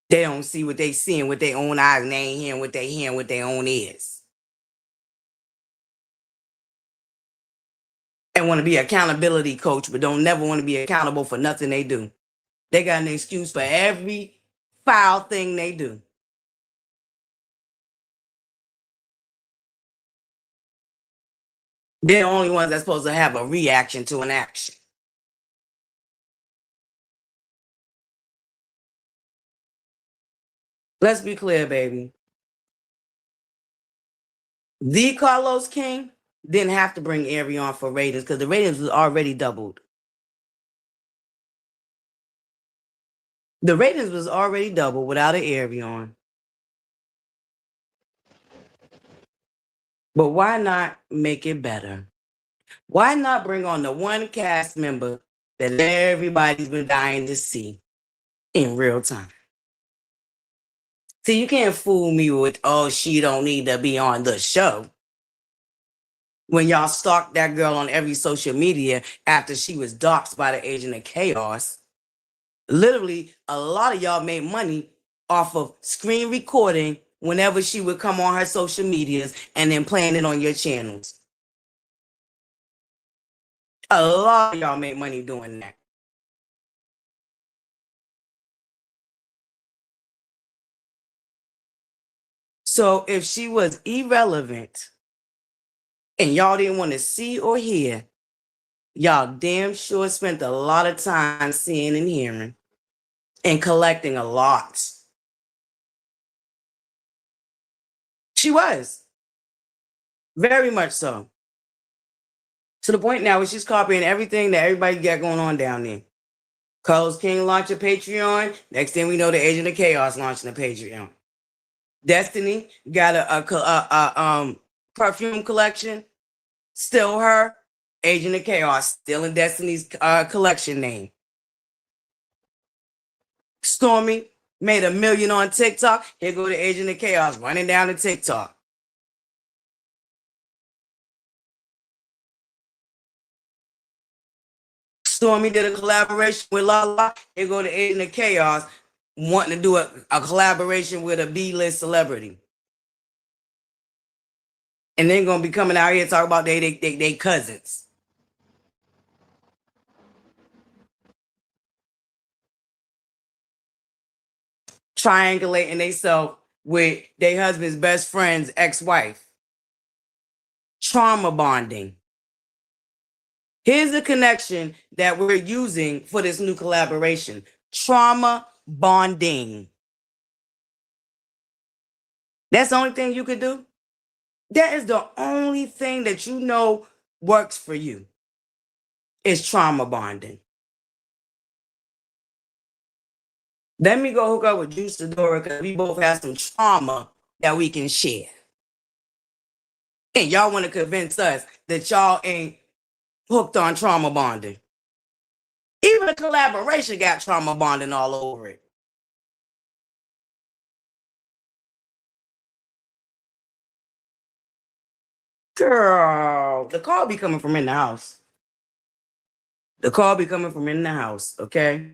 They don't see what they seeing with their own eyes, and they ain't hearing what they hearing with their own ears. And want to be an accountability coach, but don't never want to be accountable for nothing they do. They got an excuse for every foul thing they do. They're the only ones that's supposed to have a reaction to an action. Let's be clear, baby. The Carlos King didn't have to bring Ari on for ratings because the ratings was already doubled. The ratings was already doubled without an Ari on. But why not make it better? Why not bring on the one cast member that everybody's been dying to see in real time? See, you can't fool me with, oh, she don't need to be on the show. When y'all stalked that girl on every social media after she was doxxed by the Agent of Chaos. Literally, a lot of y'all made money off of screen recording whenever she would come on her social medias and then playing it on your channels. A lot of y'all made money doing that. So if she was irrelevant and y'all didn't want to see or hear, y'all damn sure spent a lot of time seeing and hearing and collecting a lot. She was. Very much so. To the point now where she's copying everything that everybody got going on down there. Carlos King launched a Patreon. Next thing we know, the Agent of Chaos launching a Patreon. Destiny got a perfume collection. Still her. Agent of Chaos still in Destiny's collection name. Stormy made $1 million on TikTok. Here go the Agent of Chaos running down to TikTok. Stormy did a collaboration with Lala. Here go the Agent of Chaos wanting to do a collaboration with a B-list celebrity. And then gonna be coming out here talking about they cousins. Triangulating themselves with their husband's best friend's ex-wife. Trauma bonding. Here's the connection that we're using for this new collaboration. Trauma bonding. That's the only thing you could do? That is the only thing that you know works for you. Is trauma bonding. Let me go hook up with Juice Dora because we both have some trauma that we can share. And y'all want to convince us that y'all ain't hooked on trauma bonding. Even the collaboration got trauma bonding all over it. Girl, the call be coming from in the house. The call be coming from in the house, okay?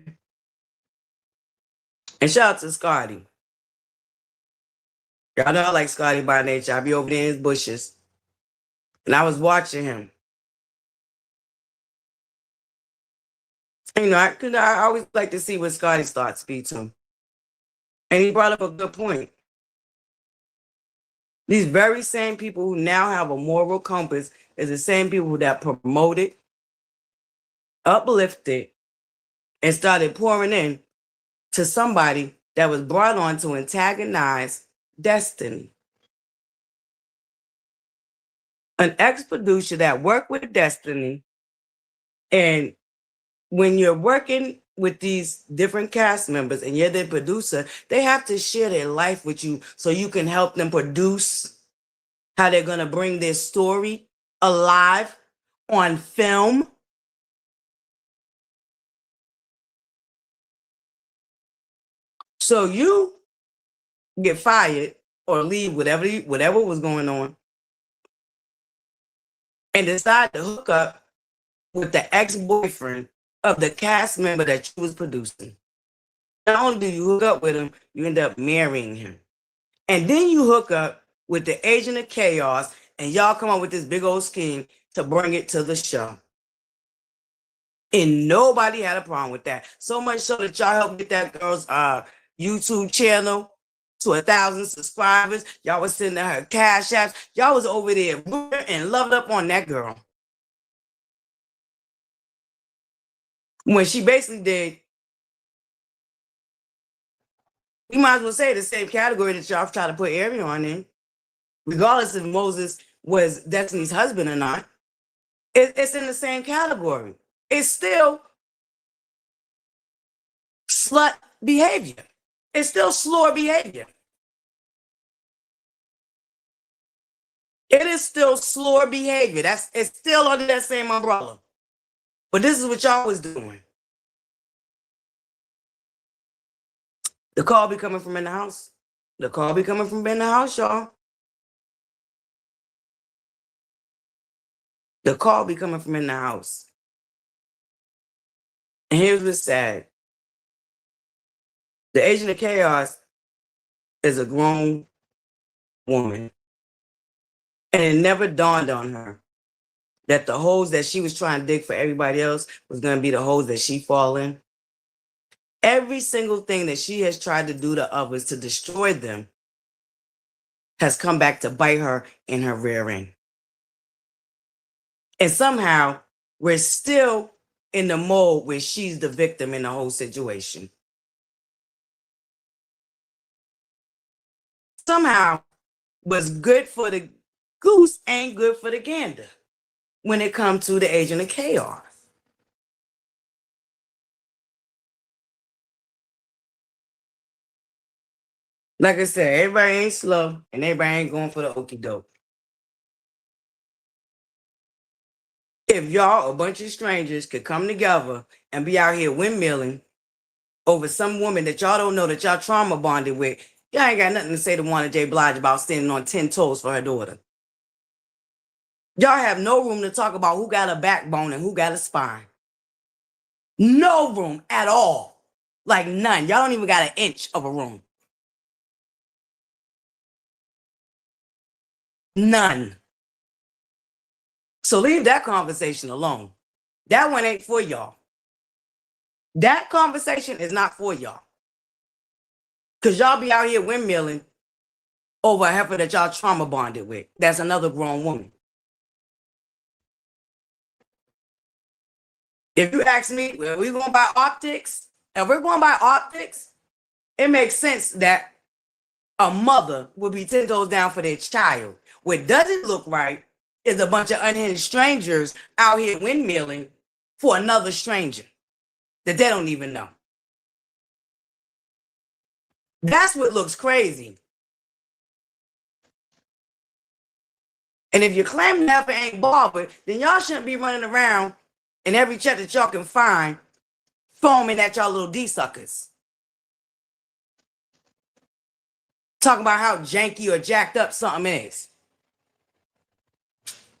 And shout out to Scotty. Y'all know I like Scotty by nature. I be over there in his bushes. And I was watching him. You know, I always like to see what Scotty's thoughts be too. And he brought up a good point. These very same people who now have a moral compass is the same people that promoted, uplifted, and started pouring in to somebody that was brought on to antagonize Destiny. An ex-producer that worked with Destiny, and when you're working with these different cast members and you're the producer, they have to share their life with you so you can help them produce how they're going to bring their story alive on film. So you get fired or leave, whatever was going on, and decide to hook up with the ex-boyfriend of the cast member that you was producing. Not only do you hook up with him, you end up marrying him. And then you hook up with the Agent of Chaos, and y'all come up with this big old scheme to bring it to the show. And nobody had a problem with that. So much so that y'all helped get that girl's YouTube channel to 1,000 subscribers. Y'all was sending her cash apps. Y'all was over there and loved up on that girl. When she basically did, you might as well say the same category that y'all try to put Ari on in. Regardless if Moses was Destiny's husband or not. It's in the same category. It's still slut behavior. It's still slur behavior. It is still slur behavior. It's still under that same umbrella. But this is what y'all was doing. The call be coming from in the house. The call be coming from in the house, y'all. The call be coming from in the house. And here's what's sad. The agent of chaos is a grown woman. And it never dawned on her that the holes that she was trying to dig for everybody else was going to be the holes that she fall in. Every single thing that she has tried to do to others to destroy them has come back to bite her in her rear end. And somehow we're still in the mode where she's the victim in the whole situation. Somehow what's good for the goose ain't good for the gander when it comes to the agent of chaos. Like I said, everybody ain't slow and everybody ain't going for the okie doke. If y'all, a bunch of strangers, could come together and be out here windmilling over some woman that y'all don't know, that y'all trauma bonded with, y'all ain't got nothing to say to Wanda J. Blige about standing on 10 toes for her daughter. Y'all have no room to talk about who got a backbone and who got a spine. No room at all. Like none. Y'all don't even got an inch of a room. None. So leave that conversation alone. That one ain't for y'all. That conversation is not for y'all. Because y'all be out here windmilling over a heifer that y'all trauma bonded with. That's another grown woman. If you ask me, well, we're going by optics. If we're going by optics, it makes sense that a mother would be 10 toes down for their child. What doesn't look right is a bunch of unhinged strangers out here windmilling for another stranger that they don't even know. That's what looks crazy. And if you claim that ain't bothered, then y'all shouldn't be running around in every check that y'all can find, foaming at y'all little D-suckers. Talking about how janky or jacked up something is.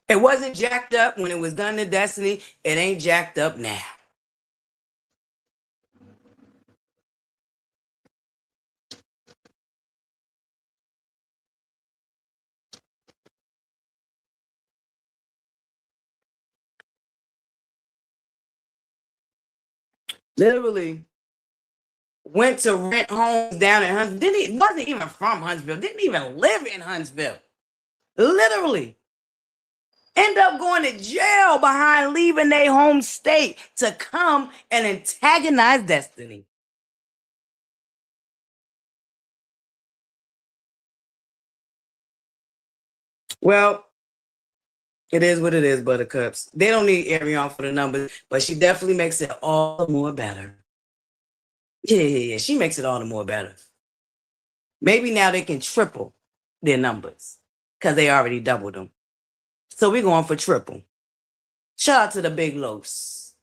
It wasn't jacked up when it was done to Destiny. It ain't jacked up now. Literally went to rent homes down in Huntsville. Wasn't even from Huntsville. Didn't even live in Huntsville. Literally. End up going to jail behind leaving their home state to come and antagonize Destiny. Well, it is what it is, Buttercups. They don't need Arion for the numbers, but she definitely makes it all the more better. Yeah. She makes it all the more better. Maybe now they can triple their numbers because they already doubled them. So we're going for triple. Shout out to the Big Los.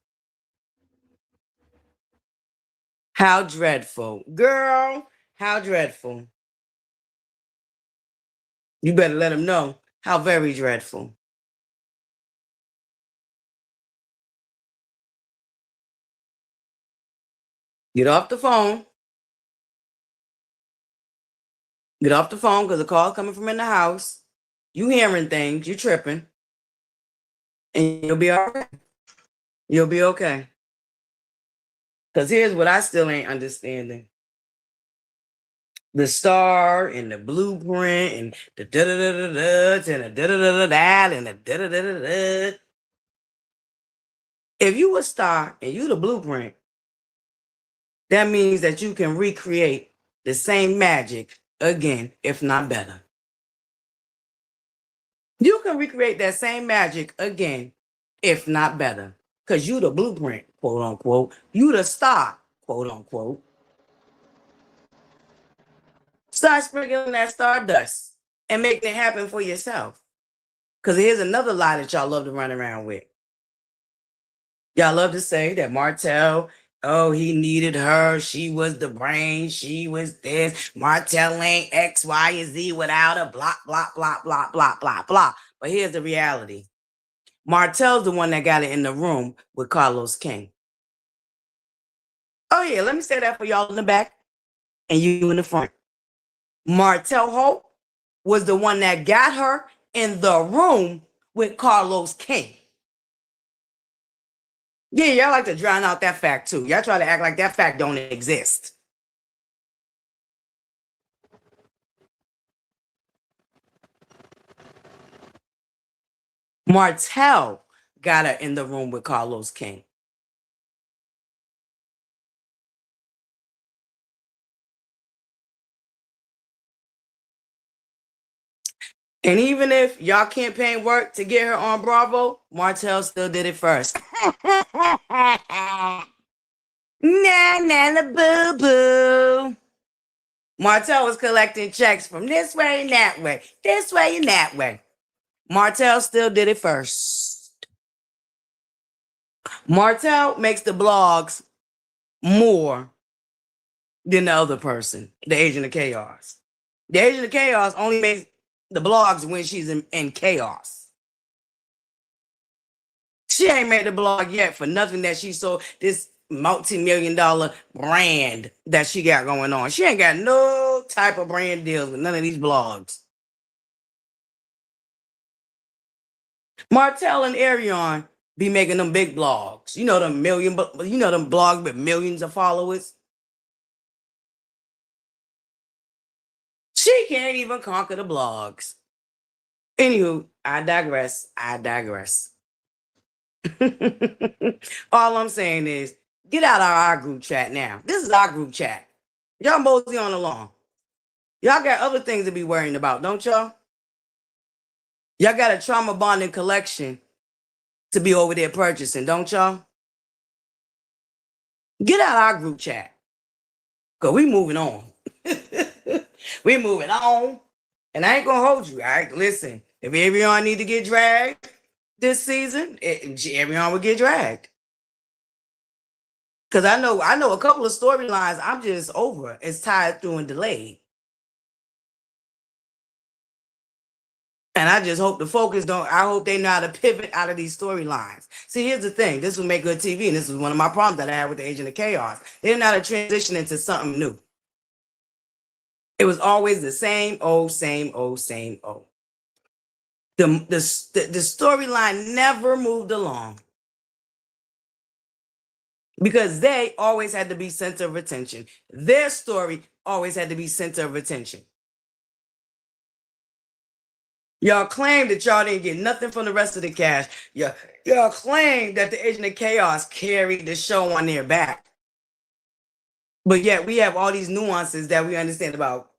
How dreadful. Girl, how dreadful. You better let them know how very dreadful. Get off the phone. Get off the phone because the call coming from in the house. You hearing things. You tripping. And you'll be all right. You'll be okay. Because here's what I still ain't understanding. The star and the blueprint and the da-da-da-da-da and the da-da-da-da-da and the da-da-da-da-da. If you a star and you the blueprint, that means that you can recreate the same magic again, if not better. You can recreate that same magic again, if not better. Because you the blueprint, quote unquote. You the star, quote unquote. Start sprinkling that stardust and making it happen for yourself. Because here's another lie that y'all love to run around with. Y'all love to say that Martell, oh, he needed her. She was the brain. She was this. Martell ain't X, Y, and Z without a blah, blah, blah, blah, blah, blah, blah. But here's the reality. Martell's the one that got it in the room with Carlos King. Oh, yeah, let me say that for y'all in the back and you in the front. Martell Hope was the one that got her in the room with Carlos King. Yeah, y'all like to drown out that fact too. Y'all try to act like that fact don't exist. Martell got her in the room with Carlos King. And even if y'all campaign worked to get her on Bravo, Martell still did it first. Na na boo boo. Martell was collecting checks from this way and that way, this way and that way. Martell still did it first. Martell makes the blogs more than the other person, the Agent of Chaos. The Agent of Chaos only makes the blogs when she's in chaos. She ain't made the blog yet for nothing that she sold this multi-million-dollar brand that she got going on. She ain't got no type of brand deals with none of these blogs. Martell and Arion be making them big blogs. You know them blogs with millions of followers. She can't even conquer the blogs. Anywho, I digress. All I'm saying is, get out of our group chat now. This is our group chat. Y'all mosey on along. Y'all got other things to be worrying about, don't y'all? Y'all got a trauma bonding collection to be over there purchasing, don't y'all? Get out of our group chat. Because we moving on. We moving on. And I ain't going to hold you. All right, listen. If everyone need to get dragged this season, everyone will get dragged. Because I know a couple of storylines I'm just over. It's tied through and delayed. And I just hope the focus I hope they know how to pivot out of these storylines. See, here's the thing. This will make good TV. And this is one of my problems that I had with the Agent of Chaos. They didn't know how to transition into something new. It was always the same old, same old, same old. The storyline never moved along. Because they always had to be center of attention. Their story always had to be center of attention. Y'all claim that y'all didn't get nothing from the rest of the cast. Y'all claim that the Agent of Chaos carried the show on their back. But yet we have all these nuances that we understand about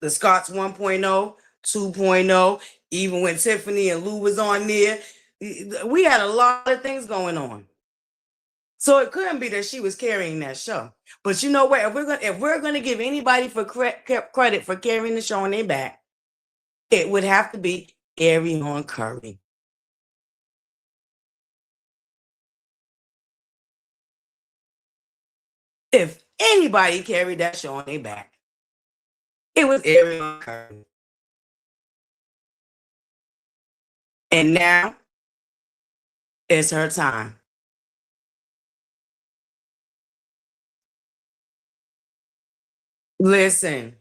the Scots 1.0, 2.0, even when Tiffany and Lou was on there. We had a lot of things going on. So it couldn't be that she was carrying that show. But you know what? If we're gonna give anybody for credit for carrying the show on their back, it would have to be Arion Curry. If anybody carried that show on their back, it was Arion Curry. And now it's her time. Listen.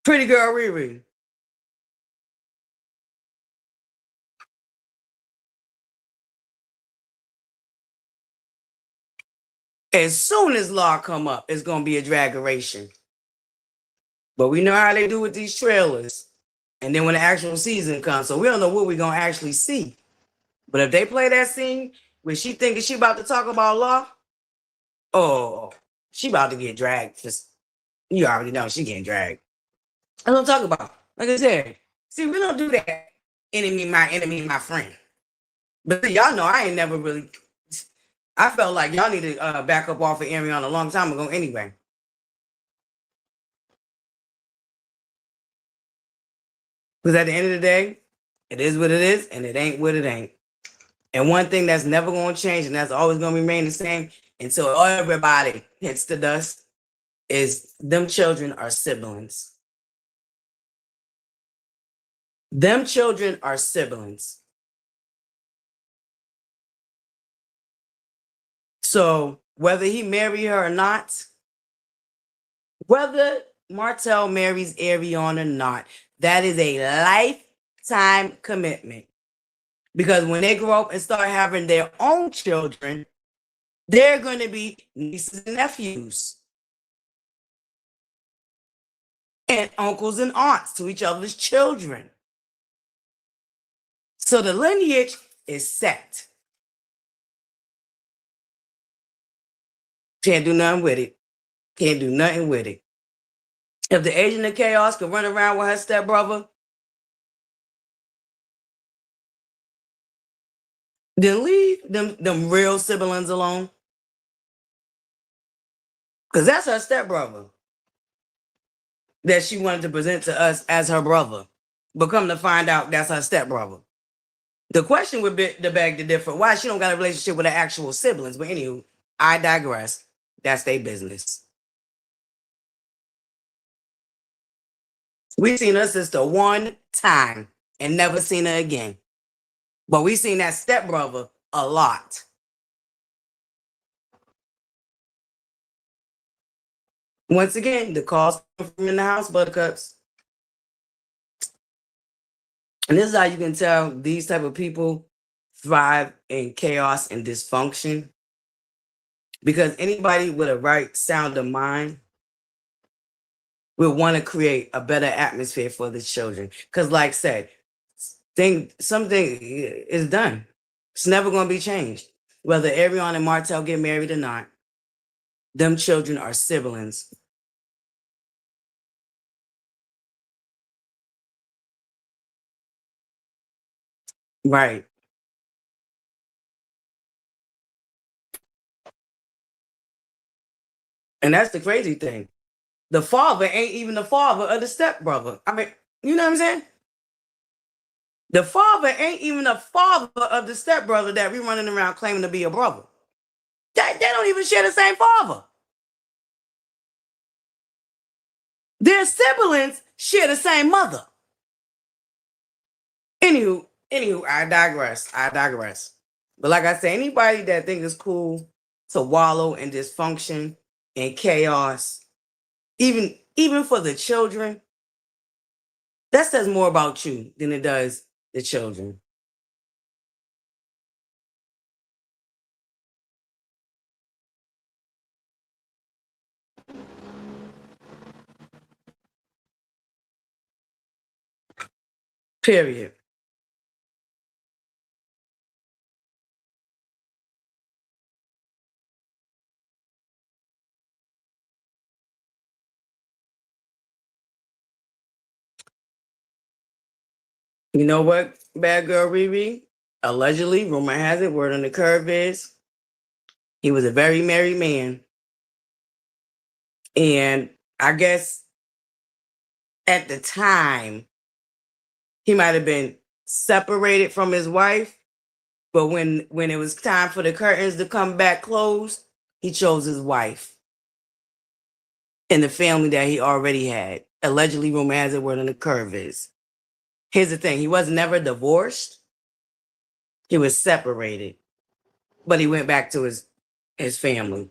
Pretty girl Riri. As soon as law come up, it's going to be a draggeration. But we know how they do with these trailers. And then when the actual season comes, so we don't know what we're going to actually see. But if they play that scene where she thinking she about to talk about law, oh, she about to get dragged. You already know she getting dragged. I don't talk about. Like I said, see, we don't do that. Enemy, my friend. But y'all know I ain't never really. I felt like y'all need to back up off of Ariana a long time ago anyway. Because at the end of the day, it is what it is, and it ain't what it ain't. And one thing that's never going to change, and that's always going to remain the same until everybody hits the dust, is them children are siblings. Them children are siblings. So whether he marry her or not, whether Martell marries Ariana or not, that is a lifetime commitment. Because when they grow up and start having their own children, they're going to be nieces and nephews and uncles and aunts to each other's children. So the lineage is set. Can't do nothing with it. Can't do nothing with it. If the agent of chaos could run around with her stepbrother, then leave them real siblings alone. Because that's her stepbrother that she wanted to present to us as her brother. But come to find out, that's her stepbrother. The question would be to beg to differ. Why she don't got a relationship with her actual siblings? But anywho, I digress. That's their business. We seen her sister one time and never seen her again. But we seen that stepbrother a lot. Once again, the calls from in the house, Buttercups. And this is how you can tell these type of people thrive in chaos and dysfunction. Because anybody with a right sound of mind will want to create a better atmosphere for the children. Because like I said, something is done. It's never going to be changed. Whether Ariana and Martell get married or not, them children are siblings. Right. And that's the crazy thing. The father ain't even the father of the stepbrother. I mean, you know what I'm saying? The father ain't even the father of the stepbrother that we running around claiming to be a brother. They don't even share the same father. Their siblings share the same mother. Anywho, I digress. But like I say, anybody that think it's cool to wallow in dysfunction and chaos, even for the children, that says more about you than it does the children. Period. You know what, bad girl Riri? Allegedly, rumor has it, word on the curve is, he was a very married man. And I guess at the time, he might have been separated from his wife. But when it was time for the curtains to come back closed, he chose his wife and the family that he already had. Allegedly, rumor has it, word on the curve is. Here's the thing. He was never divorced. He was separated. But he went back to his family.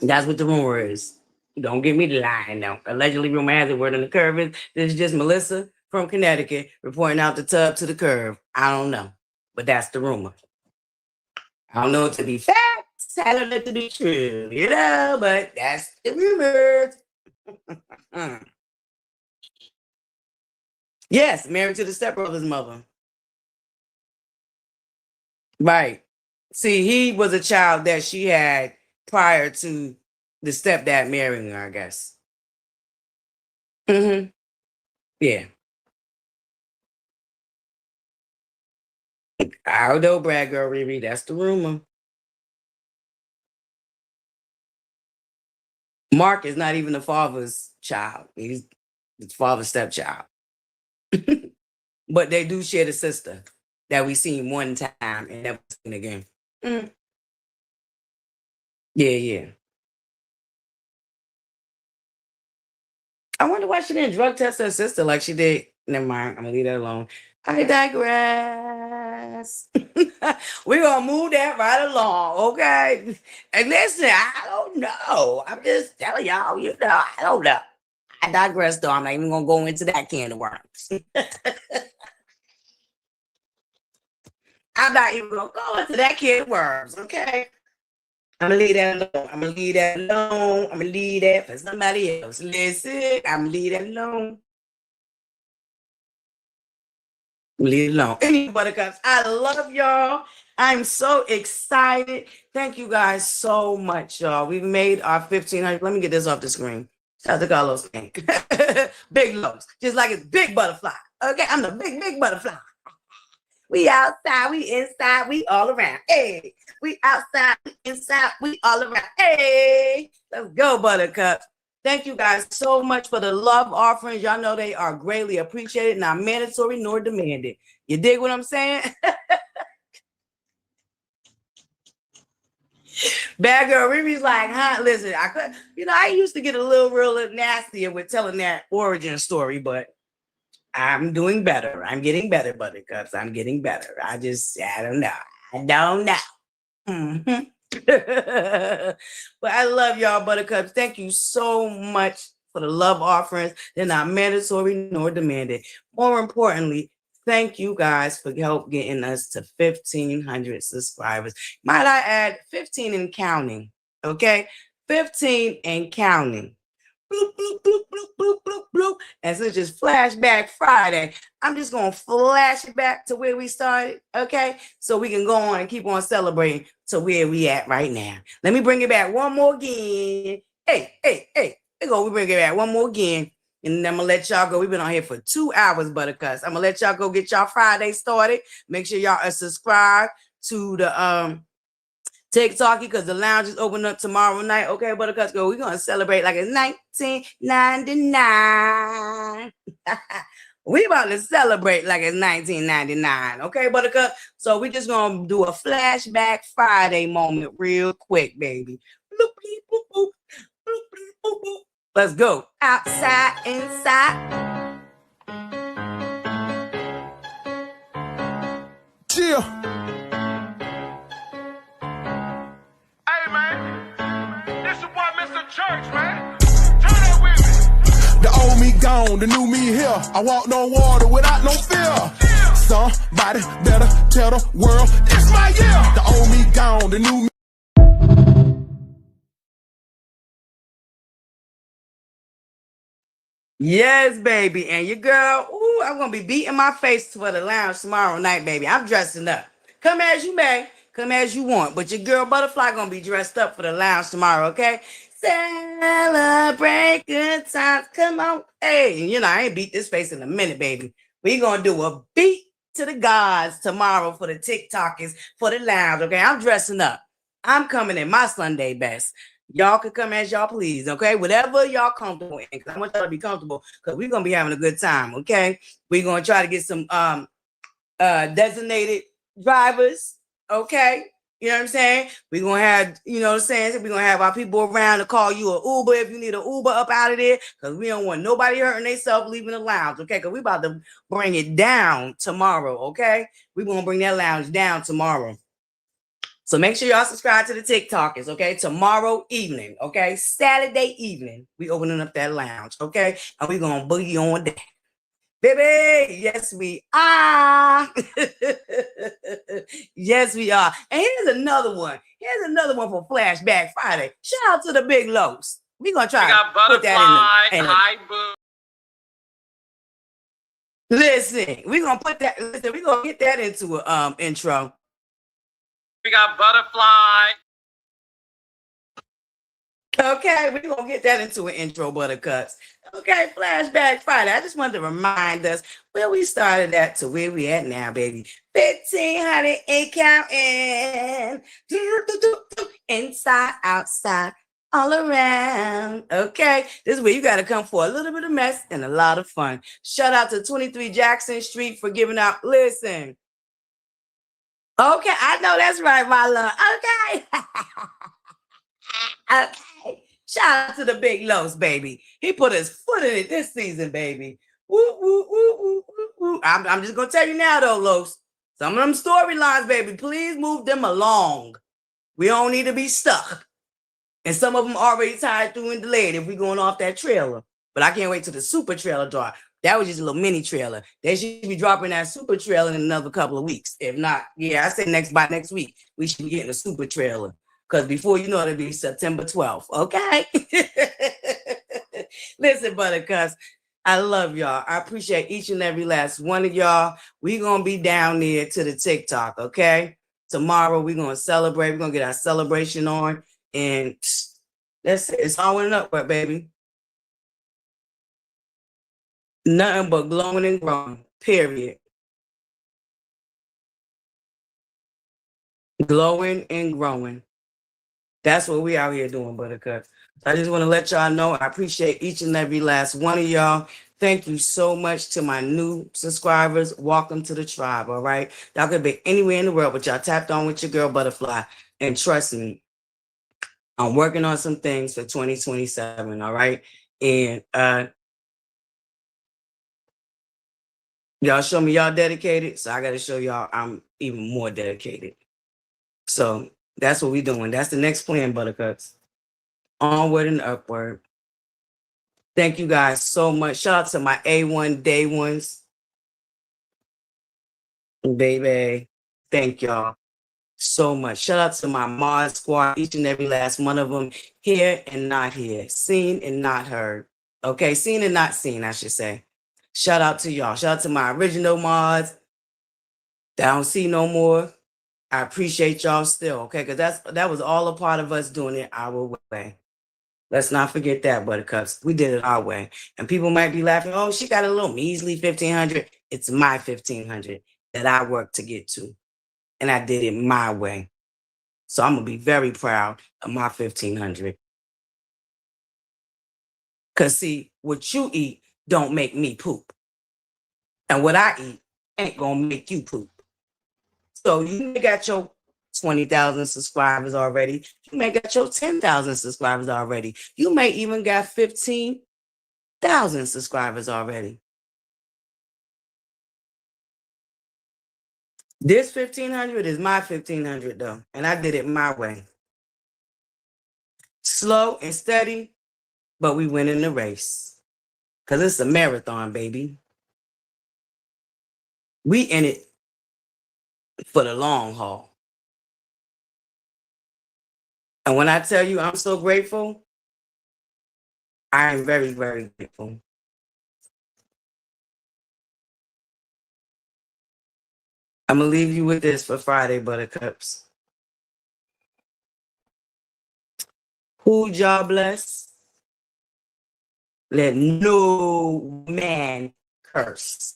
That's what the rumor is. Don't get me lying now. Allegedly, rumor has it, word on the curve is. This is just Melissa from Connecticut reporting out the tub to the curve. I don't know. But that's the rumor. I don't know it to be facts. I don't know it to be true, but that's the rumors. Yes, married to the stepbrother's mother. Right. See, he was a child that she had prior to the stepdad marrying her, I guess. Mm-hmm. Yeah. I don't know, Brad Girl Riri. That's the rumor. Mark is not even the father's child. He's the father's stepchild. But they do share the sister that we seen one time and never seen again. Mm. Yeah, yeah. I wonder why she didn't drug test her sister like she did. Never mind. I'm gonna leave that alone. I digress. We're gonna move that right along, okay? And listen, I don't know. I'm just telling y'all, you know, I don't know. I digress though. I'm not even gonna go into that can of worms. I'm not even gonna go into that can of worms, okay? I'm gonna leave that alone. I'm gonna leave that alone. I'm gonna leave that for somebody else. Listen, I'm gonna leave that alone. Leave it alone. Any buttercups, I love y'all. I'm so excited. Thank you guys so much, y'all. We've made our 1,500. Let me get this off the screen. Shout out to Carlos. Big lows. Just like it's big butterfly. Okay, I'm the big butterfly. We outside, we inside, we all around. Hey, we outside, we inside, we all around. Hey, let's go, buttercups. Thank you guys so much for the love offerings. Y'all know they are greatly appreciated, not mandatory nor demanded. You dig what I'm saying? Bad Girl Riri's like, huh? Listen, I used to get a little real nastier with telling that origin story, but I'm doing better. I'm getting better, buttercups. I'm getting better. I don't know. I don't know. Mm-hmm. But I love y'all, buttercups. Thank you so much for the love offerings. They're not mandatory nor demanded. More importantly, thank you guys for help getting us to 1,500 subscribers. Might I add 15 and counting? Okay, 15 and counting. Bloop, bloop, bloop, bloop, bloop, bloop, bloop. And since it's Flashback Friday, I'm just going to flash it back to where we started, okay? So we can go on and keep on celebrating to where we at right now. Let me bring it back one more again. Hey. There go. We bring it back one more again. And then I'm going to let y'all go. We've been on here for 2 hours, buttercups. I'm going to let y'all go get y'all Friday started. Make sure y'all are subscribed to the TikTok because the lounge is open up tomorrow night. Okay, buttercups, go. We're gonna celebrate like it's 1999. We about to celebrate like it's 1999. Okay, buttercup. So we just gonna do a flashback Friday moment real quick, baby. Bloop, bloop, bloop, bloop, bloop, bloop, bloop. Let's go. Outside, inside. Chill. Church, man. Turn up with me. The old me gone, the new me here. I walked on water without no fear. Somebody better tell the world it's my year. The old me gone, the new me. Yes, baby. And your girl, ooh, I'm going to be beating my face for the lounge tomorrow night, baby. I'm dressing up. Come as you may, come as you want. But your girl ButterFlii going to be dressed up for the lounge tomorrow, okay? Celebrate good times. Come on. Hey, I ain't beat this face in a minute, baby. We going to do a beat to the gods tomorrow for the TikTokers, for the lounge, okay? I'm dressing up. I'm coming in my Sunday best. Y'all can come as y'all please, okay? Whatever y'all comfortable in, because I want y'all to be comfortable, because we're going to be having a good time, okay? We're going to try to get some designated drivers, okay? You know what I'm saying? We're going to have, we're going to have our people around to call you an Uber if you need an Uber up out of there, because we don't want nobody hurting themselves leaving the lounge, okay? Because we're about to bring it down tomorrow, okay? We're going to bring that lounge down tomorrow. So make sure y'all subscribe to the TikTokers, okay? Tomorrow evening, okay? Saturday evening, we opening up that lounge, okay? And we're going to boogie on that. Baby, yes, we are. Yes, we are. And here's another one. Here's another one for Flashback Friday. Shout out to the big lows. We're going to try to put that in the... Listen, we're going to put that... Listen, we're going to get that into an intro. We got ButterFlii. Okay, we're going to get that into an intro, Buttercups. Okay, Flashback Friday. I just wanted to remind us where we started at to where we at now, baby. 1,500 and counting. Inside, outside, all around. Okay, this is where you got to come for a little bit of mess and a lot of fun. Shout out to 23 Jackson Street for giving out. Listen. Okay, I know that's right, my love. Okay. Okay. Shout out to the Big Los, baby. He put his foot in it this season, baby. Woo, woo, woo, woo, woo, woo. I'm just going to tell you now, though, Los. Some of them storylines, baby, please move them along. We don't need to be stuck. And some of them already tied through and delayed if we're going off that trailer. But I can't wait till the super trailer drop. That was just a little mini trailer. They should be dropping that super trailer in another couple of weeks. If not, yeah, I say by next week, we should be getting a super trailer. Because before you know it'll be September 12th. Okay. Listen, Buttercups, I love y'all. I appreciate each and every last one of y'all. We're going to be down there to the TikTok. Okay. Tomorrow we're going to celebrate. We're going to get our celebration on. And that's it. It's all in up, baby. Nothing but glowing and growing. Period. Glowing and growing. That's what we out here doing, Buttercups. I just want to let y'all know I appreciate each and every last one of y'all. Thank you so much to my new subscribers. Welcome to the tribe, all right? Y'all could be anywhere in the world, but y'all tapped on with your girl, ButterFlii. And trust me, I'm working on some things for 2027, all right? And y'all show me y'all dedicated, so I got to show y'all I'm even more dedicated. So that's what we're doing. That's the next plan, Buttercups. Onward and upward. Thank you guys so much. Shout out to my A1 day ones. Baby, thank y'all so much. Shout out to my mod squad, each and every last one of them, here and not here, seen and not heard. Okay, seen and not seen, I should say. Shout out to y'all. Shout out to my original mods that I don't see no more. I appreciate y'all still, okay? Because that was all a part of us doing it our way. Let's not forget that, Buttercups. We did it our way. And people might be laughing, oh, she got a little measly 1,500. It's my 1,500 that I worked to get to. And I did it my way. So I'm going to be very proud of my 1,500. Because, see, what you eat don't make me poop. And what I eat ain't going to make you poop. So you got your 20,000 subscribers already. You may got your 10,000 subscribers already. You may even got 15,000 subscribers already. This 1,500 is my 1,500 though, and I did it my way. Slow and steady, but we win in the race. Because it's a marathon, baby. We in it for the long haul. And when I tell you I'm so grateful, I am very, very grateful. I'm going to leave you with this for Friday, Buttercups. Who y'all bless? Let no man curse.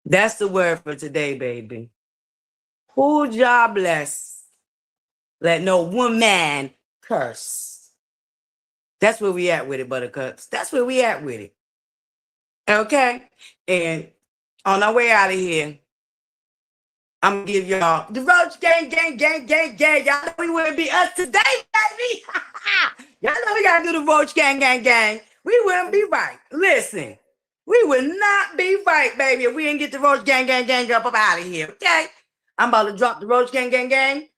That's the word for today, baby. Who y'all bless? Let no woman curse. That's where we at with it, Buttercups. That's where we at with it. Okay? And on our way out of here, I'm going to give y'all the Roach Gang. Y'all know we wouldn't be us today, baby. Y'all know we got to do the Roach Gang. We wouldn't be right. Listen, we would not be right, baby, if we didn't get the Roach Gang up out of here, okay? I'm about to drop the Roach Gang.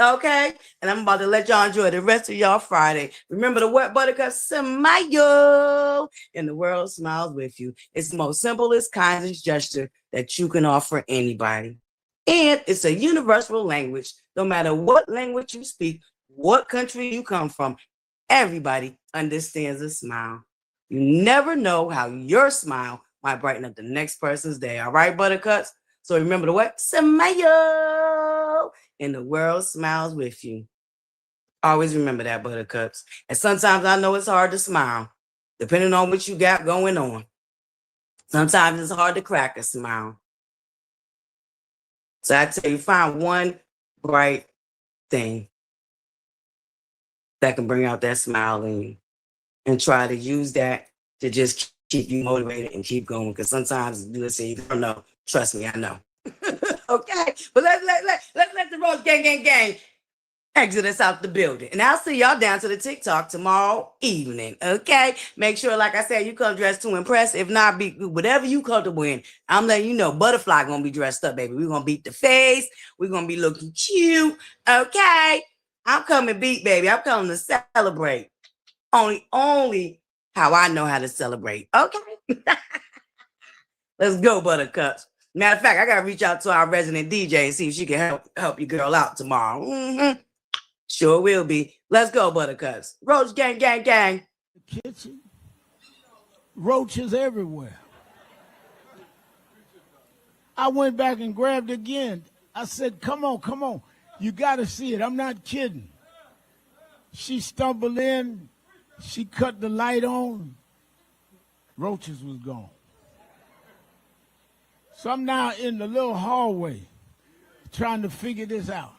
Okay? And I'm about to let y'all enjoy the rest of y'all Friday. Remember the what, Buttercup? Smile. And the world smiles with you. It's the most simplest, kindest gesture that you can offer anybody. And it's a universal language. No matter what language you speak, what country you come from, everybody understands a smile. You never know how your smile might brighten up the next person's day. All right, Buttercups? So remember the what? Smile. And the world smiles with you. Always remember that, Buttercups. And sometimes I know it's hard to smile, depending on what you got going on. Sometimes it's hard to crack a smile. So I tell you, find one bright thing that can bring out that smile in you and try to use that to just keep you motivated and keep going. Because sometimes you say, you don't know. Trust me, I know. Okay, but let's let the Roach gang exit us out the building. And I'll see y'all down to the TikTok tomorrow evening. Okay, make sure, like I said, you come dressed to impress. If not, be whatever you comfortable in. I'm letting you know, ButterFlii gonna be dressed up, baby. We're gonna beat the face. We're gonna be looking cute. Okay, I'm coming beat, baby. I'm coming to celebrate. Only how I know how to celebrate. Okay. Let's go, Buttercups. Matter of fact, I gotta reach out to our resident DJ and see if she can help your girl out tomorrow. Mm-hmm. Sure will be. Let's go, Buttercups. Roach gang. Kitchen, roaches everywhere. I went back and grabbed again. I said, come on. You gotta see it. I'm not kidding. She stumbled in. She cut the light on. Roaches was gone. So I'm now in the little hallway trying to figure this out.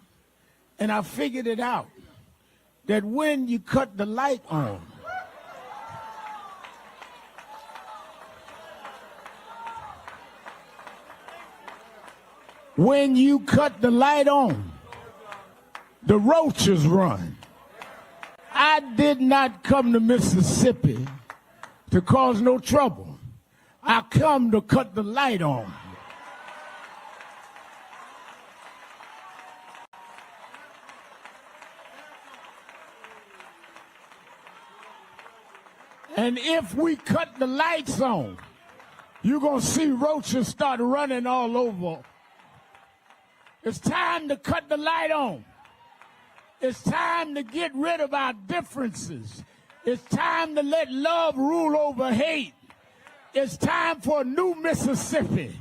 And I figured it out, that when you cut the light on, the roaches run. I did not come to Mississippi to cause no trouble. I come to cut the light on. And if we cut the lights on, you're going to see roaches start running all over. It's time to cut the light on. It's time to get rid of our differences. It's time to let love rule over hate. It's time for a new Mississippi.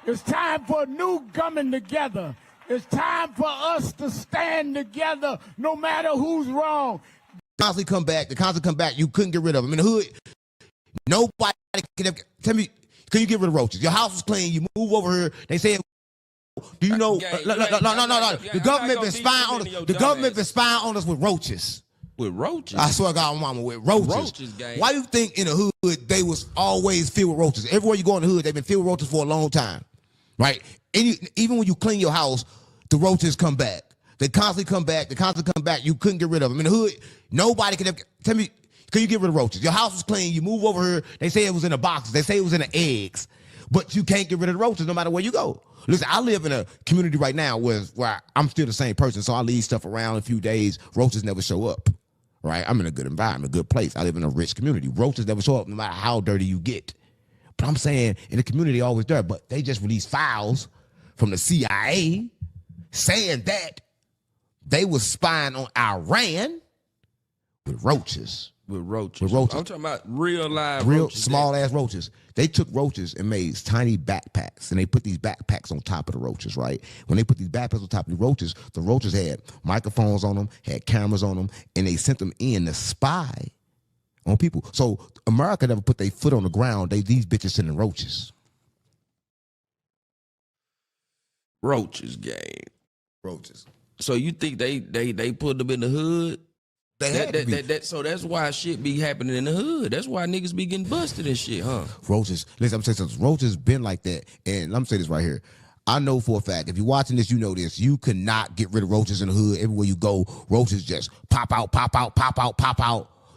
It's time for a new coming together. It's time for us to stand together no matter who's wrong. Constantly come back. You couldn't get rid of them. In the hood, nobody can ever, tell me, can you get rid of roaches? Your house was clean. You move over here. They say, do you know? No. The government been spying on us. The government been spying on us with roaches. With roaches? I swear to God, mama, with roaches. Why you think in the hood they was always filled with roaches? Everywhere you go in the hood, they've been filled with roaches for a long time, right? Even when you clean your house, the roaches come back. They constantly come back. You couldn't get rid of them. In the hood, nobody can ever, tell me, can you get rid of roaches? Your house was clean. You move over here. They say it was in the boxes. They say it was in the eggs. But you can't get rid of the roaches no matter where you go. Listen, I live in a community right now where I'm still the same person, so I leave stuff around a few days. Roaches never show up, right? I'm in a good environment, a good place. I live in a rich community. Roaches never show up no matter how dirty you get. But I'm saying in the community, always there. But they just released files from the CIA saying that they was spying on Iran with roaches. With roaches. I'm talking about real roaches. Small ass roaches. They took roaches and made tiny backpacks, and they put these backpacks on top of the roaches, right? When they put these backpacks on top of the roaches had microphones on them, had cameras on them, and they sent them in to spy on people. So America never put their foot on the ground. These bitches sending roaches. Roaches, gang. Roaches. So you think they put them in the hood? So that's why shit be happening in the hood. That's why niggas be getting busted and shit, huh? Roaches. Listen, I'm saying something. Roaches been like that. And let me say this right here. I know for a fact, if you're watching this, you know this. You cannot get rid of roaches in the hood. Everywhere you go, roaches just pop out.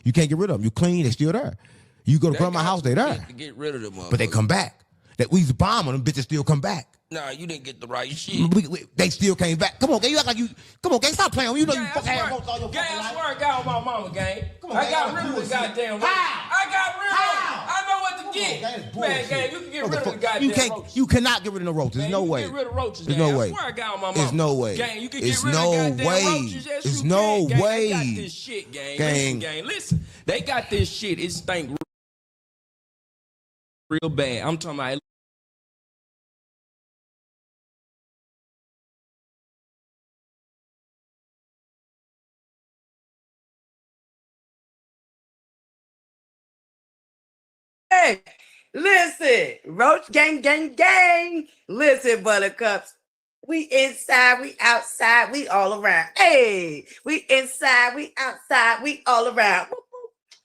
You can't get rid of them. You clean, they're still there. You go to grandma's house, they there. Get rid of them, but they come back. That we used to bomb them, bitches still come back. Nah, you didn't get the right shit. They still came back. Come on, gang. You act like you. Come on, gang. Stop playing. You know you fucking have roaches all your fucking life. I swear I got on my mama, gang. Come on, I got rid of the goddamn roaches. I got rid of them. I know what to get. Man, gang, you can get rid of the goddamn roaches. You cannot get rid of the roaches. There's no way. Get rid of roaches. There's no way. I swear I got on my mama. There's no way. Gang, you can get rid of the goddamn roaches. There's no way. They got this shit, gang. Gang, listen. They got this shit. It stink real bad. I'm talking about. Hey, listen, Roach gang, gang, gang. Listen, Buttercups. We inside, we outside, we all around. Hey, we inside, we outside, we all around.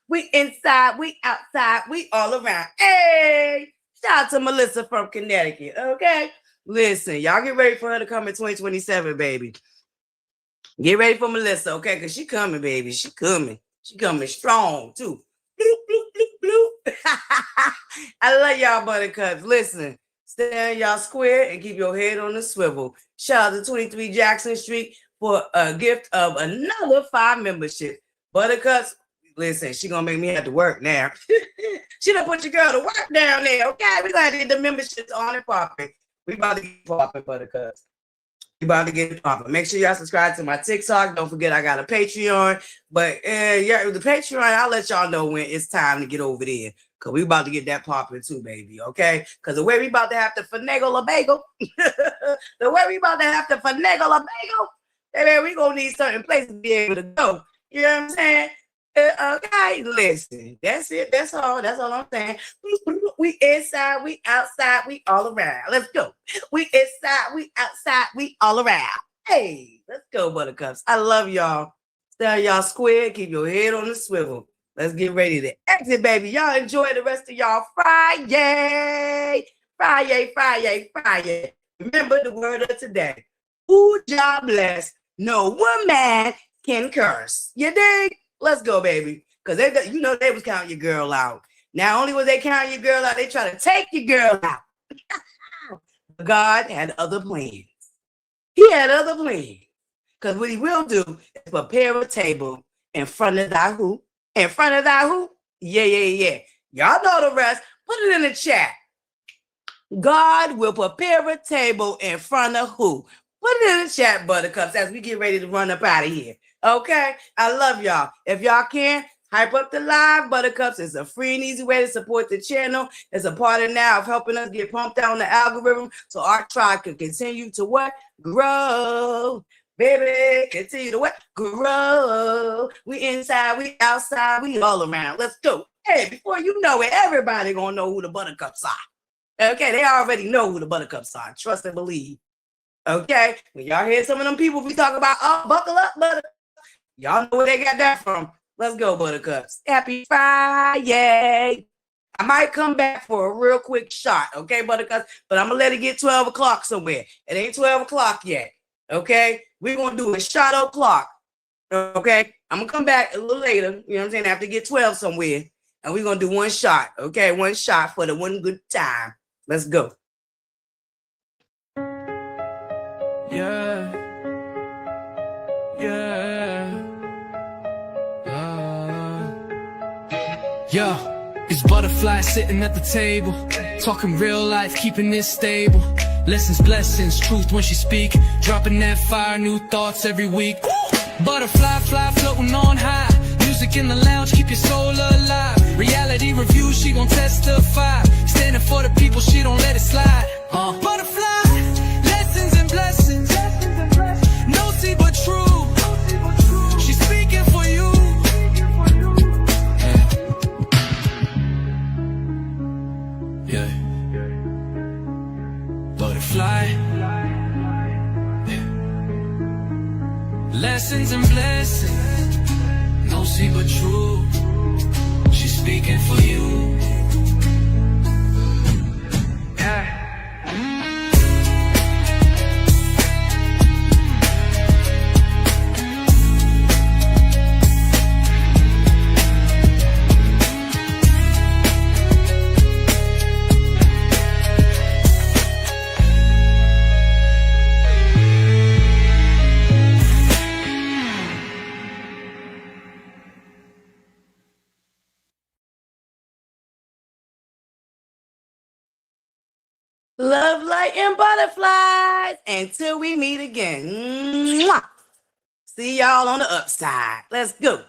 We inside, we outside, we all around. Hey, shout out to Melissa from Connecticut. Okay, listen, y'all get ready for her to come in 2027, baby. Get ready for Melissa, okay? Because she coming, baby. She coming. She coming strong, too. Bloop, bloop, bloop, bloop. I love y'all, Buttercups. Listen, stay in y'all square and keep your head on the swivel. Shout out to 23 Jackson Street for a gift of another 5 membership. Buttercups, listen, she gonna make me have to work now. She done put your girl to work down there, okay? We gonna have to get the memberships on and popping. We about to get popping, Buttercups. We about to get popping. Make sure y'all subscribe to my TikTok. Don't forget I got a Patreon. But yeah, the Patreon, I'll let y'all know when it's time to get over there. Because we about to get that popping too, baby, okay? Because the way we about to have to finagle a bagel, the way we about to have to finagle a bagel, baby, we going to need certain places to be able to go. You know what I'm saying? Okay, listen. That's it. That's all. That's all I'm saying. We inside, we outside, we all around. Let's go. We inside, we outside, we all around. Hey, let's go, Buttercups. I love y'all. Stay y'all square. Keep your head on the swivel. Let's get ready to exit, baby. Y'all enjoy the rest of y'all Friday. Friday, Friday, Friday. Remember the word of today. Ooh, jobless. No woman can curse. You dig? Let's go, baby. Because they, you know, they was counting your girl out. Now, only was they counting your girl out, they try to take your girl out. God had other plans. He had other plans. Because what he will do is prepare a table in front of thy who? In front of thy who? Yeah, yeah, yeah. Y'all know the rest. Put it in the chat. God will prepare a table in front of who? Put it in the chat, Buttercups, as we get ready to run up out of here. Okay? I love y'all. If y'all can, hype up the live, Buttercups. It's a free and easy way to support the channel. It's a part of now of helping us get pumped out on the algorithm so our tribe can continue to what? Grow. Baby, continue to what? Grow. We inside, we outside, we all around. Let's go. Hey, before you know it, everybody gonna know who the Buttercups are. Okay, they already know who the Buttercups are. Trust and believe. Okay, when y'all hear some of them people we talk about, oh, buckle up, Buttercups. Y'all know where they got that from. Let's go, Buttercups. Happy Friday. I might come back for a real quick shot, okay, Buttercups? But I'm going to let it get 12 o'clock somewhere. It ain't 12 o'clock yet, okay? We're going to do a shot o'clock, okay? I'm going to come back a little later, you know what I'm saying, after get 12 somewhere. And we're going to do one shot, okay? One shot for the one good time. Let's go. Yeah. Yo, it's ButterFlii sitting at the table, talking real life, keeping it stable. Lessons, blessings, truth when she speak, dropping that fire, new thoughts every week. ButterFlii, fly, floating on high. Music in the lounge, keep your soul alive. Reality review, she gon' testify. Standing for the people, she don't let it slide. ButterFlii, lessons and blessings, no see but true. She's speaking for you. Yeah. ButterFlii. Lessons and blessings, no see but true. She's speaking for you. Yeah. Love, light, and butterflies. Until we meet again. Mwah. See y'all on the upside. Let's go.